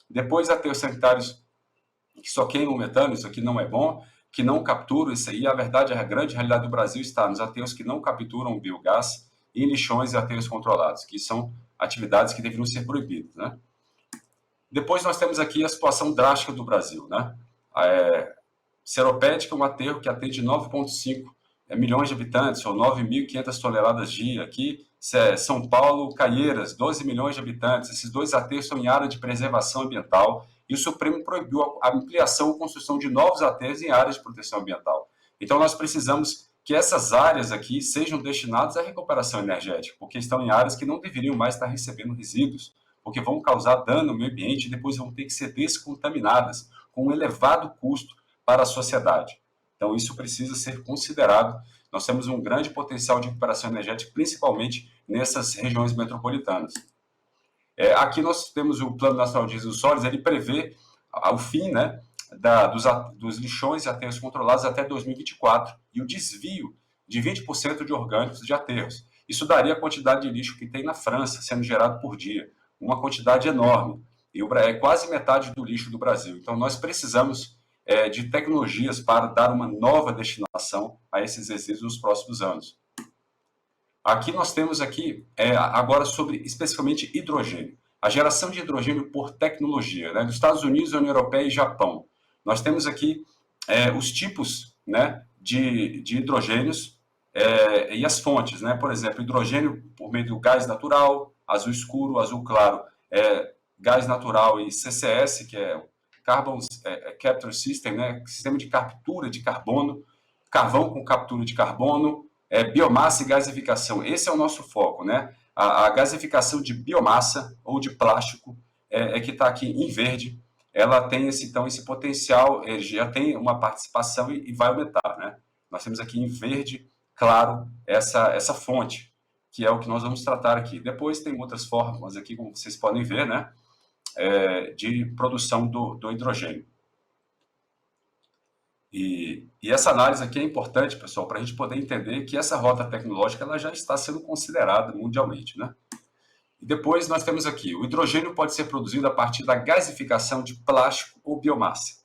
Depois, aterros sanitários que só queimam metano, isso aqui não é bom, que não capturam isso aí. A verdade, a grande realidade do Brasil está nos aterros que não capturam o biogás e em lixões e aterros controlados, que são atividades que deveriam ser proibidas, né? Depois nós temos aqui a situação drástica do Brasil, né? Seropédica é um aterro que atende 9,5 milhões de habitantes, ou 9.500 toneladas dia. Aqui, São Paulo, Caieiras, 12 milhões de habitantes. Esses dois aterros são em área de preservação ambiental e o Supremo proibiu a ampliação ou construção de novos aterros em áreas de proteção ambiental. Então, nós precisamos que essas áreas aqui sejam destinadas à recuperação energética, porque estão em áreas que não deveriam mais estar recebendo resíduos, porque vão causar dano ao meio ambiente e depois vão ter que ser descontaminadas, com um elevado custo para a sociedade. Então, isso precisa ser considerado. Nós temos um grande potencial de recuperação energética, principalmente nessas regiões metropolitanas. Aqui nós temos o Plano Nacional de Resíduos Sólidos, ele prevê o fim, né, dos lixões e aterros controlados até 2024 e o desvio de 20% de orgânicos de aterros. Isso daria a quantidade de lixo que tem na França sendo gerado por dia, uma quantidade enorme, e é quase metade do lixo do Brasil. Então, nós precisamos de tecnologias para dar uma nova destinação a esses resíduos nos próximos anos. Aqui nós temos agora sobre especificamente hidrogênio. A geração de hidrogênio por tecnologia, né, dos Estados Unidos, União Europeia e Japão. Nós temos aqui os tipos, né, de hidrogênios e as fontes, né? Por exemplo, hidrogênio por meio do gás natural, azul escuro, azul claro, gás natural e CCS, que é Carbon Capture System, né? Sistema de captura de carbono, carvão com captura de carbono, biomassa e gasificação. Esse é o nosso foco, né? A gasificação de biomassa ou de plástico que está aqui em verde. Ela tem esse potencial, já tem uma participação e vai aumentar, né? Nós temos aqui em verde claro essa fonte, que é o que nós vamos tratar aqui. Depois tem outras formas aqui, como vocês podem ver, né, de produção do hidrogênio. E essa análise aqui é importante, pessoal, para a gente poder entender que essa rota tecnológica ela já está sendo considerada mundialmente, né? E depois nós temos aqui, o hidrogênio pode ser produzido a partir da gasificação de plástico ou biomassa.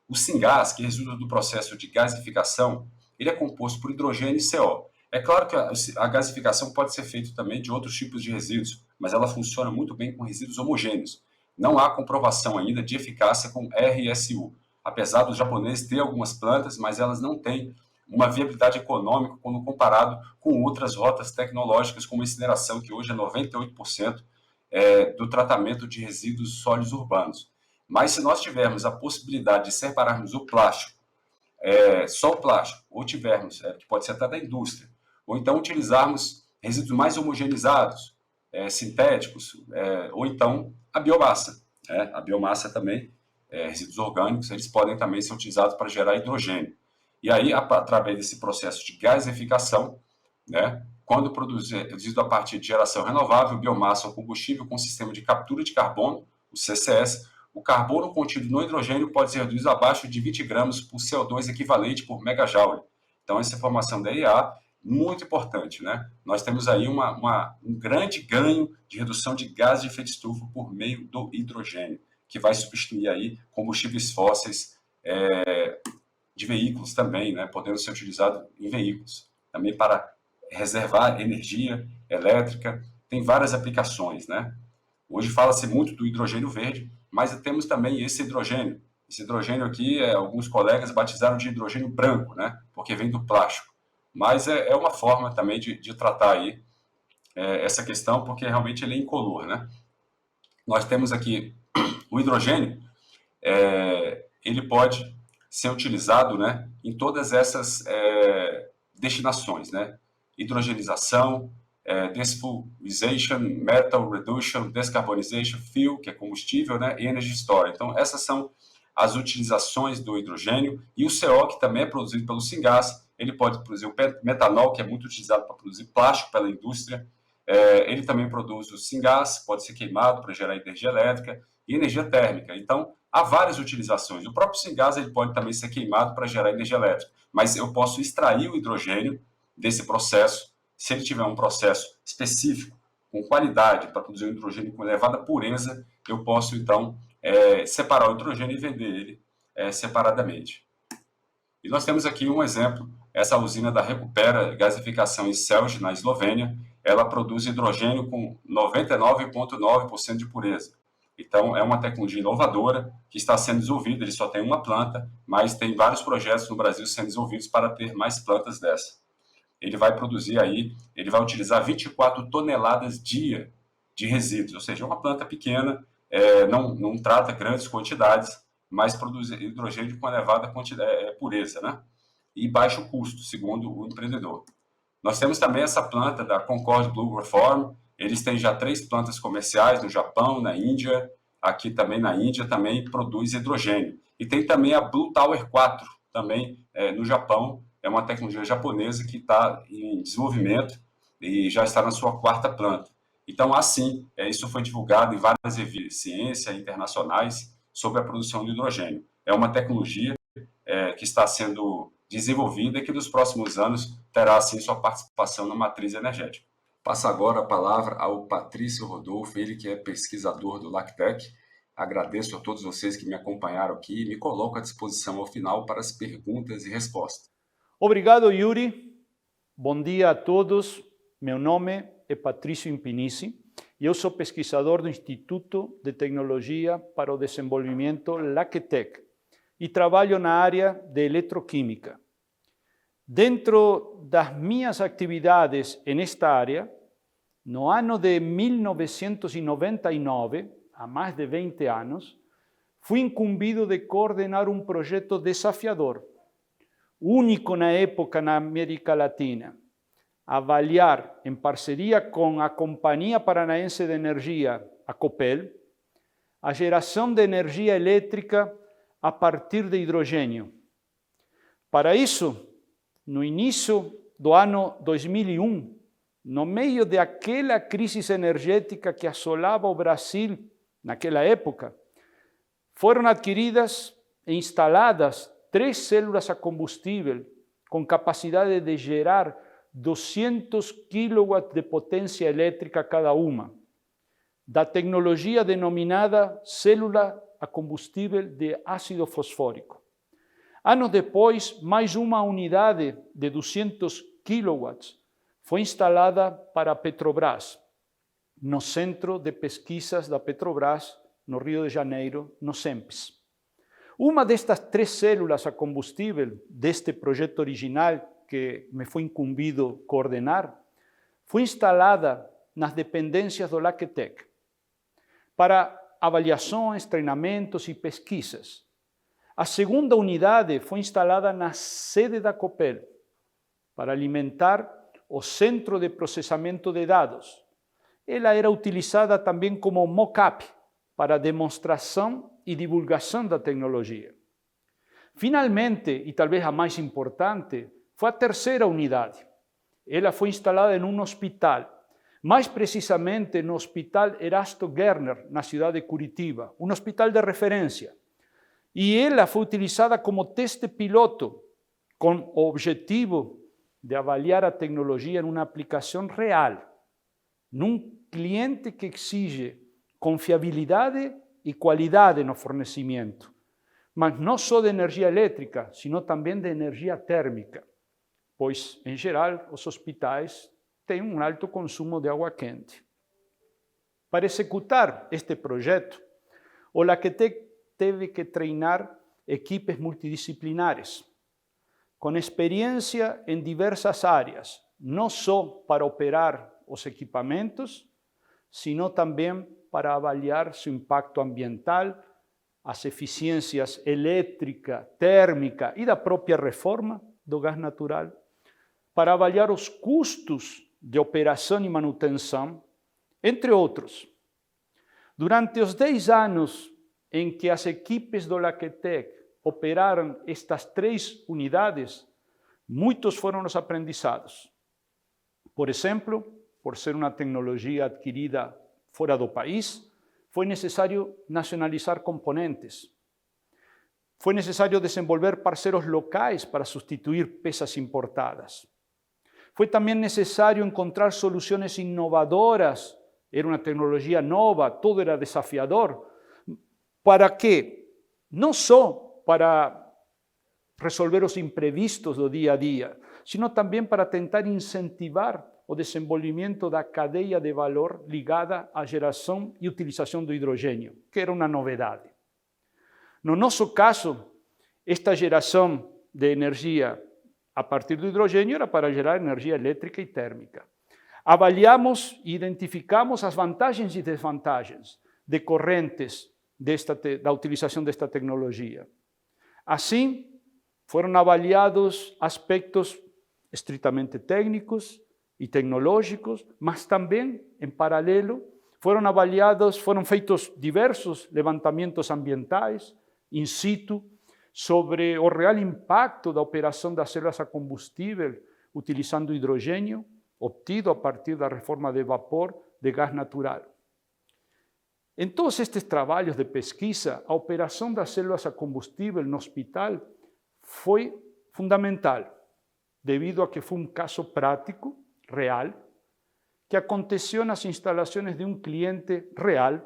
O Syngás, que resulta do processo de gasificação, ele é composto por hidrogênio e CO. É claro que a gasificação pode ser feita também de outros tipos de resíduos, mas ela funciona muito bem com resíduos homogêneos. Não há comprovação ainda de eficácia com RSU, apesar dos japoneses terem algumas plantas, mas elas não têm uma viabilidade econômica quando comparado com outras rotas tecnológicas, como a incineração, que hoje é 98% do tratamento de resíduos sólidos urbanos. Mas se nós tivermos a possibilidade de separarmos o plástico, só o plástico, ou tivermos, que pode ser até da indústria, ou então utilizarmos resíduos mais homogeneizados, sintéticos, ou então a biomassa. A biomassa também, resíduos orgânicos, eles podem também ser utilizados para gerar hidrogênio. E aí, através desse processo de gasificação, né, quando produzido a partir de geração renovável, biomassa ou combustível com sistema de captura de carbono, o CCS, o carbono contido no hidrogênio pode ser reduzido abaixo de 20 gramas por CO2 equivalente por megajoule. Então, essa informação da IEA, muito importante, né? Nós temos aí um grande ganho de redução de gás de efeito estufa por meio do hidrogênio, que vai substituir aí combustíveis fósseis de veículos também, né? Podendo ser utilizado em veículos, também para reservar energia elétrica, tem várias aplicações, né? Hoje fala-se muito do hidrogênio verde, mas temos também esse hidrogênio. Esse hidrogênio aqui, alguns colegas batizaram de hidrogênio branco, né? Porque vem do plástico. Mas é uma forma também de tratar aí essa questão, porque realmente ele é incolor, né? Nós temos aqui o hidrogênio, ele pode ser utilizado, né, em todas essas destinações, né? Hidrogenização, defuelization, metal reduction, descarbonization, fuel, que é combustível, né, e energy storage. Então, essas são as utilizações do hidrogênio. E o CO, que também é produzido pelo Syngás, ele pode produzir o metanol, que é muito utilizado para produzir plástico pela indústria. Ele também produz o Syngás, pode ser queimado para gerar energia elétrica e energia térmica. Então, há várias utilizações. O próprio Syngás ele pode também ser queimado para gerar energia elétrica, mas eu posso extrair o hidrogênio desse processo, se ele tiver um processo específico, com qualidade, para produzir um hidrogênio com elevada pureza, eu posso, então, separar o hidrogênio e vender ele separadamente. E nós temos aqui um exemplo, essa usina da Recupera Gasificação em Celje, na Eslovênia, ela produz hidrogênio com 99,9% de pureza. Então, é uma tecnologia inovadora que está sendo desenvolvida, ele só tem uma planta, mas tem vários projetos no Brasil sendo desenvolvidos para ter mais plantas dessa. Ele vai produzir aí, ele vai utilizar 24 toneladas dia de resíduos, ou seja, uma planta pequena, não trata grandes quantidades, mas produz hidrogênio com elevada pureza, né? E baixo custo, segundo o empreendedor. Nós temos também essa planta da Concord Blue Reform, eles têm já 3 plantas comerciais no Japão, na Índia, aqui também na Índia também produz hidrogênio. E tem também a Blue Tower 4, também no Japão, é uma tecnologia japonesa que está em desenvolvimento e já está na sua 4ª planta. Então, assim, isso foi divulgado em várias revistas de ciência internacionais sobre a produção de hidrogênio. É uma tecnologia que está sendo desenvolvida e que nos próximos anos terá, assim, sua participação na matriz energética. Passo agora a palavra ao Patrício Rodolfo, ele que é pesquisador do LACTEC. Agradeço a todos vocês que me acompanharam aqui e me coloco à disposição ao final para as perguntas e respostas. Obrigado, Yuri. Bom dia a todos. Meu nome é Patrício Impinici e eu sou pesquisador do Instituto de Tecnologia para o Desenvolvimento LACTEC e trabalho na área de eletroquímica. Dentro das minhas atividades nesta área, no ano de 1999, há mais de 20 anos, fui incumbido de coordenar um projeto desafiador, único na época na América Latina, avaliar, em parceria com a Companhia Paranaense de Energia, a Copel, a geração de energia elétrica a partir de hidrogênio. Para isso, no início do ano 2001, no meio daquela crise energética que assolava o Brasil naquela época, foram adquiridas e instaladas 3 células a combustível com capacidade de gerar 200 kW de potência elétrica cada uma, da tecnologia denominada célula a combustível de ácido fosfórico. Anos depois, mais uma unidade de 200 kW foi instalada para a Petrobras, no Centro de Pesquisas da Petrobras, no Rio de Janeiro, no CEMPES. Uma destas 3 células a combustível deste projeto original que me foi incumbido coordenar, foi instalada nas dependências do LACTEC para avaliações, treinamentos e pesquisas. A segunda unidade foi instalada na sede da Copel para alimentar o Centro de Processamento de Dados. Ela era utilizada também como mock-up para demonstração e divulgação da tecnologia. Finalmente, e talvez a mais importante, foi a terceira unidade. Ela foi instalada em um hospital, mais precisamente no Hospital Erasto Gerner, na cidade de Curitiba, um hospital de referência. E ela foi utilizada como teste piloto, com o objetivo de avaliar a tecnologia em uma aplicação real, num cliente que exige confiabilidade e qualidade no fornecimento, mas não só de energia elétrica, sino também de energia térmica, pois, em geral, os hospitais têm um alto consumo de água quente. Para executar este projeto, o LACTEC teve que treinar equipes multidisciplinares, com experiência em diversas áreas, não só para operar os equipamentos, sino também para avaliar seu impacto ambiental, as eficiências elétrica, térmica e da própria reforma do gás natural, para avaliar os custos de operação e manutenção, entre outros. Durante os 10 anos em que as equipes do LACTEC operaram estas 3 unidades, muitos foram os aprendizados. Por exemplo, por ser uma tecnologia adquirida fora do país, foi necessário nacionalizar componentes. Foi necessário desenvolver parceiros locais para substituir peças importadas. Foi também necessário encontrar soluções inovadoras. Era uma tecnologia nova, todo era desafiador. Para quê? Não só para resolver os imprevistos do dia a dia, sino também para tentar incentivar o desenvolvimento da cadeia de valor ligada à geração e utilização do hidrogênio, que era uma novidade. No nosso caso, esta geração de energia a partir do hidrogênio era para gerar energia elétrica e térmica. Avaliamos e identificamos as vantagens e desvantagens decorrentes da utilização desta tecnologia. Assim, foram avaliados aspectos estritamente técnicos e tecnológicos, mas também, em paralelo, foram feitos diversos levantamentos ambientais, in situ, sobre o real impacto da operação das células a combustível utilizando hidrogênio, obtido a partir da reforma de vapor de gás natural. Em todos estes trabalhos de pesquisa, a operação das células a combustível no hospital foi fundamental, devido a que foi um caso prático, real, que aconteceu nas instalações de um cliente real,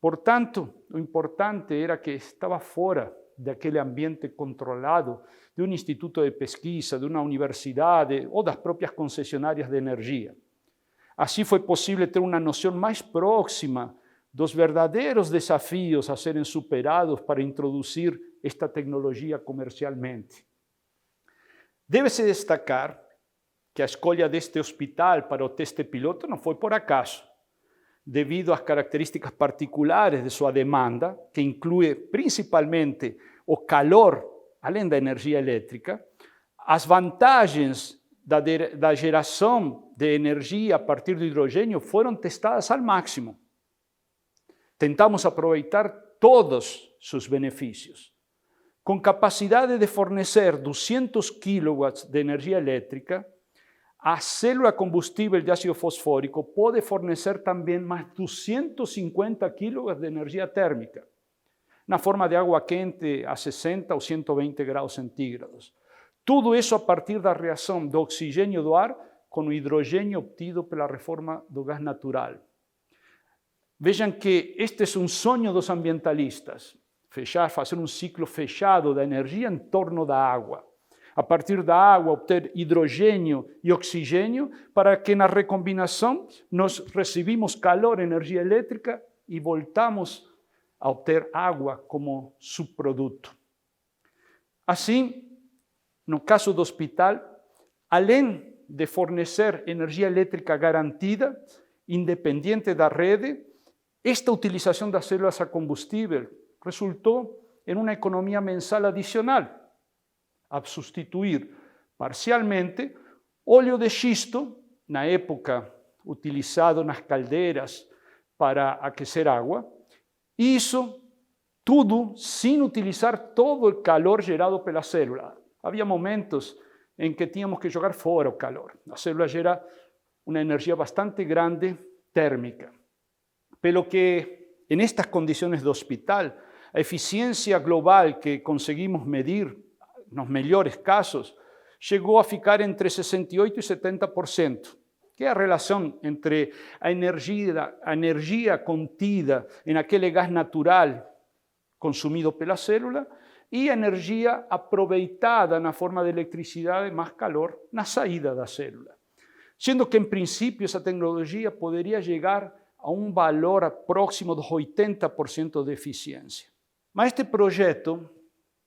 Portanto, o importante era que estava fora daquele ambiente controlado de um instituto de pesquisa, de uma universidade ou das próprias concessionárias de energia. Assim foi possível ter uma noção mais próxima dos verdadeiros desafios a serem superados para introduzir esta tecnologia comercialmente. Deve-se destacar que a escolha deste hospital para o teste piloto não foi por acaso, devido às características particulares de sua demanda, que inclui principalmente o calor, além da energia elétrica, as vantagens da geração de energia a partir do hidrogênio foram testadas ao máximo. Tentamos aproveitar todos seus benefícios. Com capacidade de fornecer 200 kW de energia elétrica, a célula combustível de ácido fosfórico pode fornecer também mais 250 kW de energia térmica, na forma de água quente a 60 ou 120 graus centígrados. Tudo isso a partir da reação do oxigênio do ar com o hidrogênio obtido pela reforma do gás natural. Vejam que este é um sonho dos ambientalistas, fazer um ciclo fechado da energia em torno da água. A partir da água, obter hidrogênio e oxigênio, para que na recombinação nós recebemos calor, energia elétrica e voltamos a obter água como subproduto. Assim, no caso do hospital, além de fornecer energia elétrica garantida, independente da rede, esta utilização das células a combustível resultou em uma economia mensal adicional, a substituir parcialmente óleo de xisto, na época utilizado nas caldeiras para aquecer água, e isso tudo sem utilizar todo o calor gerado pela célula. Havia momentos em que tínhamos que jogar fora o calor. A célula gera uma energia bastante grande térmica. Pelo que, en estas condições do hospital, a eficiência global que conseguimos medir, nos melhores casos, chegou a ficar entre 68% e 70%, que é a relação entre a energia contida em aquele gás natural consumido pela célula e a energia aproveitada na forma de eletricidade mais calor na saída da célula. Sendo que, em princípio, essa tecnologia poderia chegar a um valor próximo dos 80% de eficiência. Mas este projeto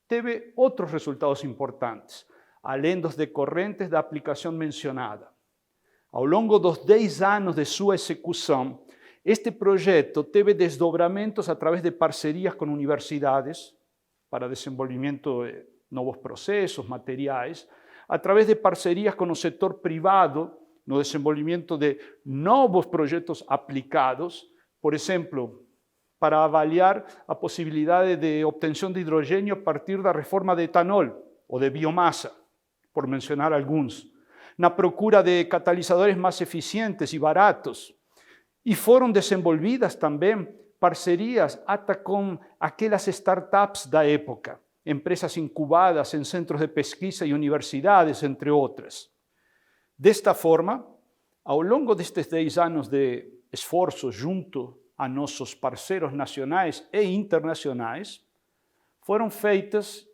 teve outros resultados importantes, além dos decorrentes da aplicação mencionada. Ao longo dos 10 anos de sua execução, este projeto teve desdobramentos através de parcerias com universidades para desenvolvimento de novos processos, materiais, através de parcerias com o setor privado no desenvolvimento de novos projetos aplicados, por exemplo, para avaliar a possibilidade de obtenção de hidrogênio a partir da reforma de etanol ou de biomassa, por mencionar alguns, na procura de catalisadores mais eficientes e baratos. E foram desenvolvidas também parcerias até com aquelas startups da época, empresas incubadas em centros de pesquisa e universidades, entre outras. Desta forma, ao longo destes 10 anos de esforço junto a nossos parceiros nacionais e internacionais, foram feitos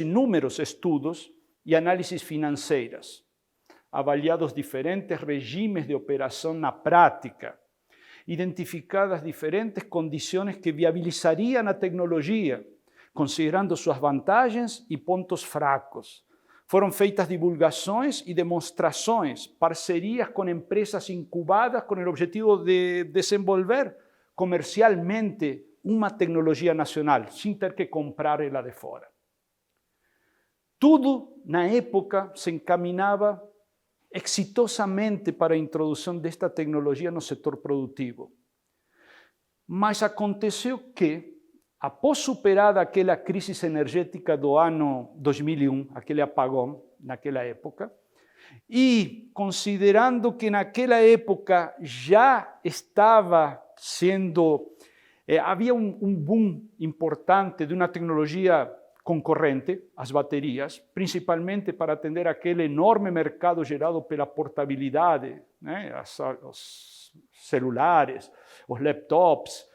inúmeros estudos e análises financeiras, avaliados diferentes regimes de operação na prática, identificadas diferentes condições que viabilizariam a tecnologia, considerando suas vantagens e pontos fracos. Foram feitas divulgações e demonstrações, parcerias com empresas incubadas com o objetivo de desenvolver comercialmente uma tecnologia nacional, sem ter que comprar ela de fora. Tudo, na época, se encaminhava exitosamente para a introdução desta tecnologia no setor produtivo. Mas aconteceu que, após superada aquela crise energética do ano 2001, aquele apagão naquela época, e considerando que naquela época já estava havia um boom importante de uma tecnologia concorrente, as baterias, principalmente para atender aquele enorme mercado gerado pela portabilidade, né? Os celulares, os laptops,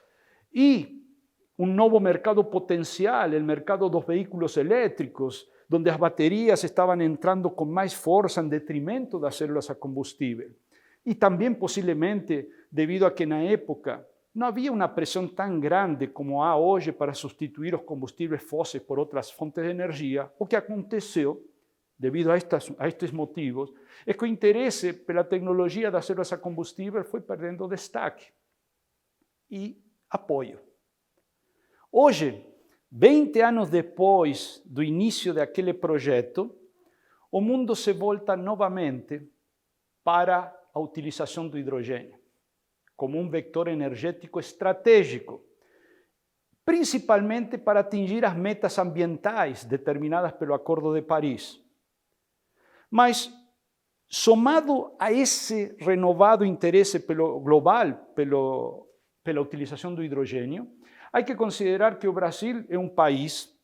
y un nuevo mercado potencial, el mercado de los vehículos eléctricos, donde las baterías estaban entrando con más fuerza en detrimento de las células a combustible. Y también posiblemente debido a que en la época no había una presión tan grande como há hoy para sustituir los combustibles fósiles por otras fuentes de energía, o que aconteceu, debido a estos motivos, es que el interés por la tecnología de las células a combustible fue perdiendo destaque y apoyo. Hoje, 20 anos depois do início daquele projeto, o mundo se volta novamente para a utilização do hidrogênio como um vector energético estratégico, principalmente para atingir as metas ambientais determinadas pelo Acordo de Paris. Mas, somado a esse renovado interesse global pela utilização do hidrogênio, há que considerar que o Brasil é um país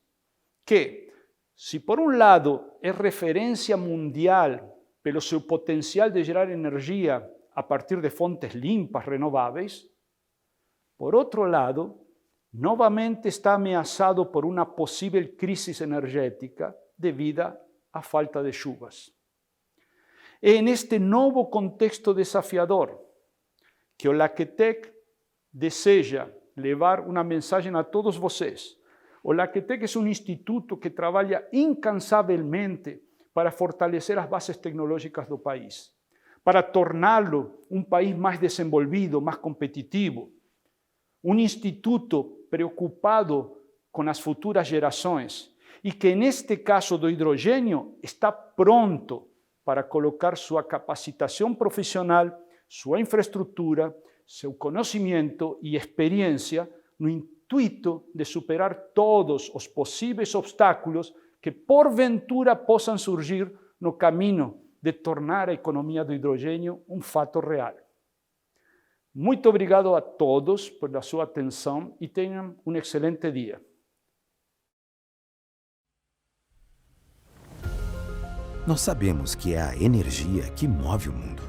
que, se por um lado é referência mundial pelo seu potencial de gerar energia a partir de fontes limpas, renováveis, por outro lado, novamente está ameaçado por uma possível crise energética devido à falta de chuvas. É neste novo contexto desafiador que o LACTEC deseja levar uma mensagem a todos vocês. O LACTEC é um instituto que trabalha incansavelmente para fortalecer as bases tecnológicas do país, para torná-lo um país mais desenvolvido, mais competitivo. Um instituto preocupado com as futuras gerações e que, neste caso do hidrogênio, está pronto para colocar sua capacitação profissional, sua infraestrutura, seu conhecimento e experiência no intuito de superar todos os possíveis obstáculos que porventura possam surgir no caminho de tornar a economia do hidrogênio um fato real. Muito obrigado a todos pela sua atenção e tenham um excelente dia. Nós sabemos que é a energia que move o mundo.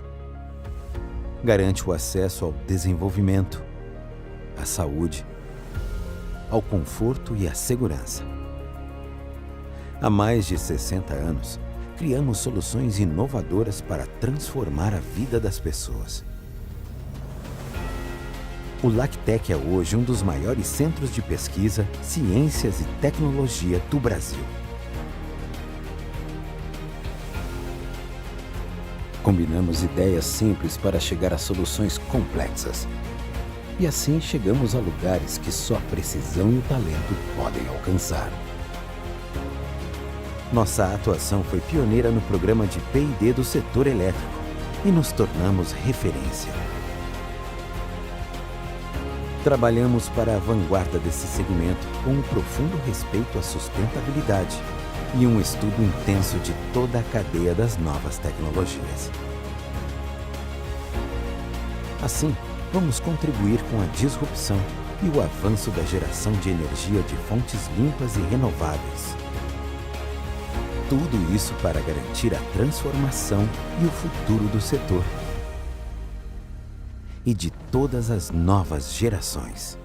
Garante o acesso ao desenvolvimento, à saúde, ao conforto e à segurança. Há mais de 60 anos, criamos soluções inovadoras para transformar a vida das pessoas. O LACTEC é hoje um dos maiores centros de pesquisa, ciências e tecnologia do Brasil. Combinamos ideias simples para chegar a soluções complexas. E assim chegamos a lugares que só a precisão e o talento podem alcançar. Nossa atuação foi pioneira no programa de P&D do setor elétrico e nos tornamos referência. Trabalhamos para a vanguarda desse segmento com um profundo respeito à sustentabilidade e um estudo intenso de toda a cadeia das novas tecnologias. Assim, vamos contribuir com a disrupção e o avanço da geração de energia de fontes limpas e renováveis. Tudo isso para garantir a transformação e o futuro do setor e de todas as novas gerações.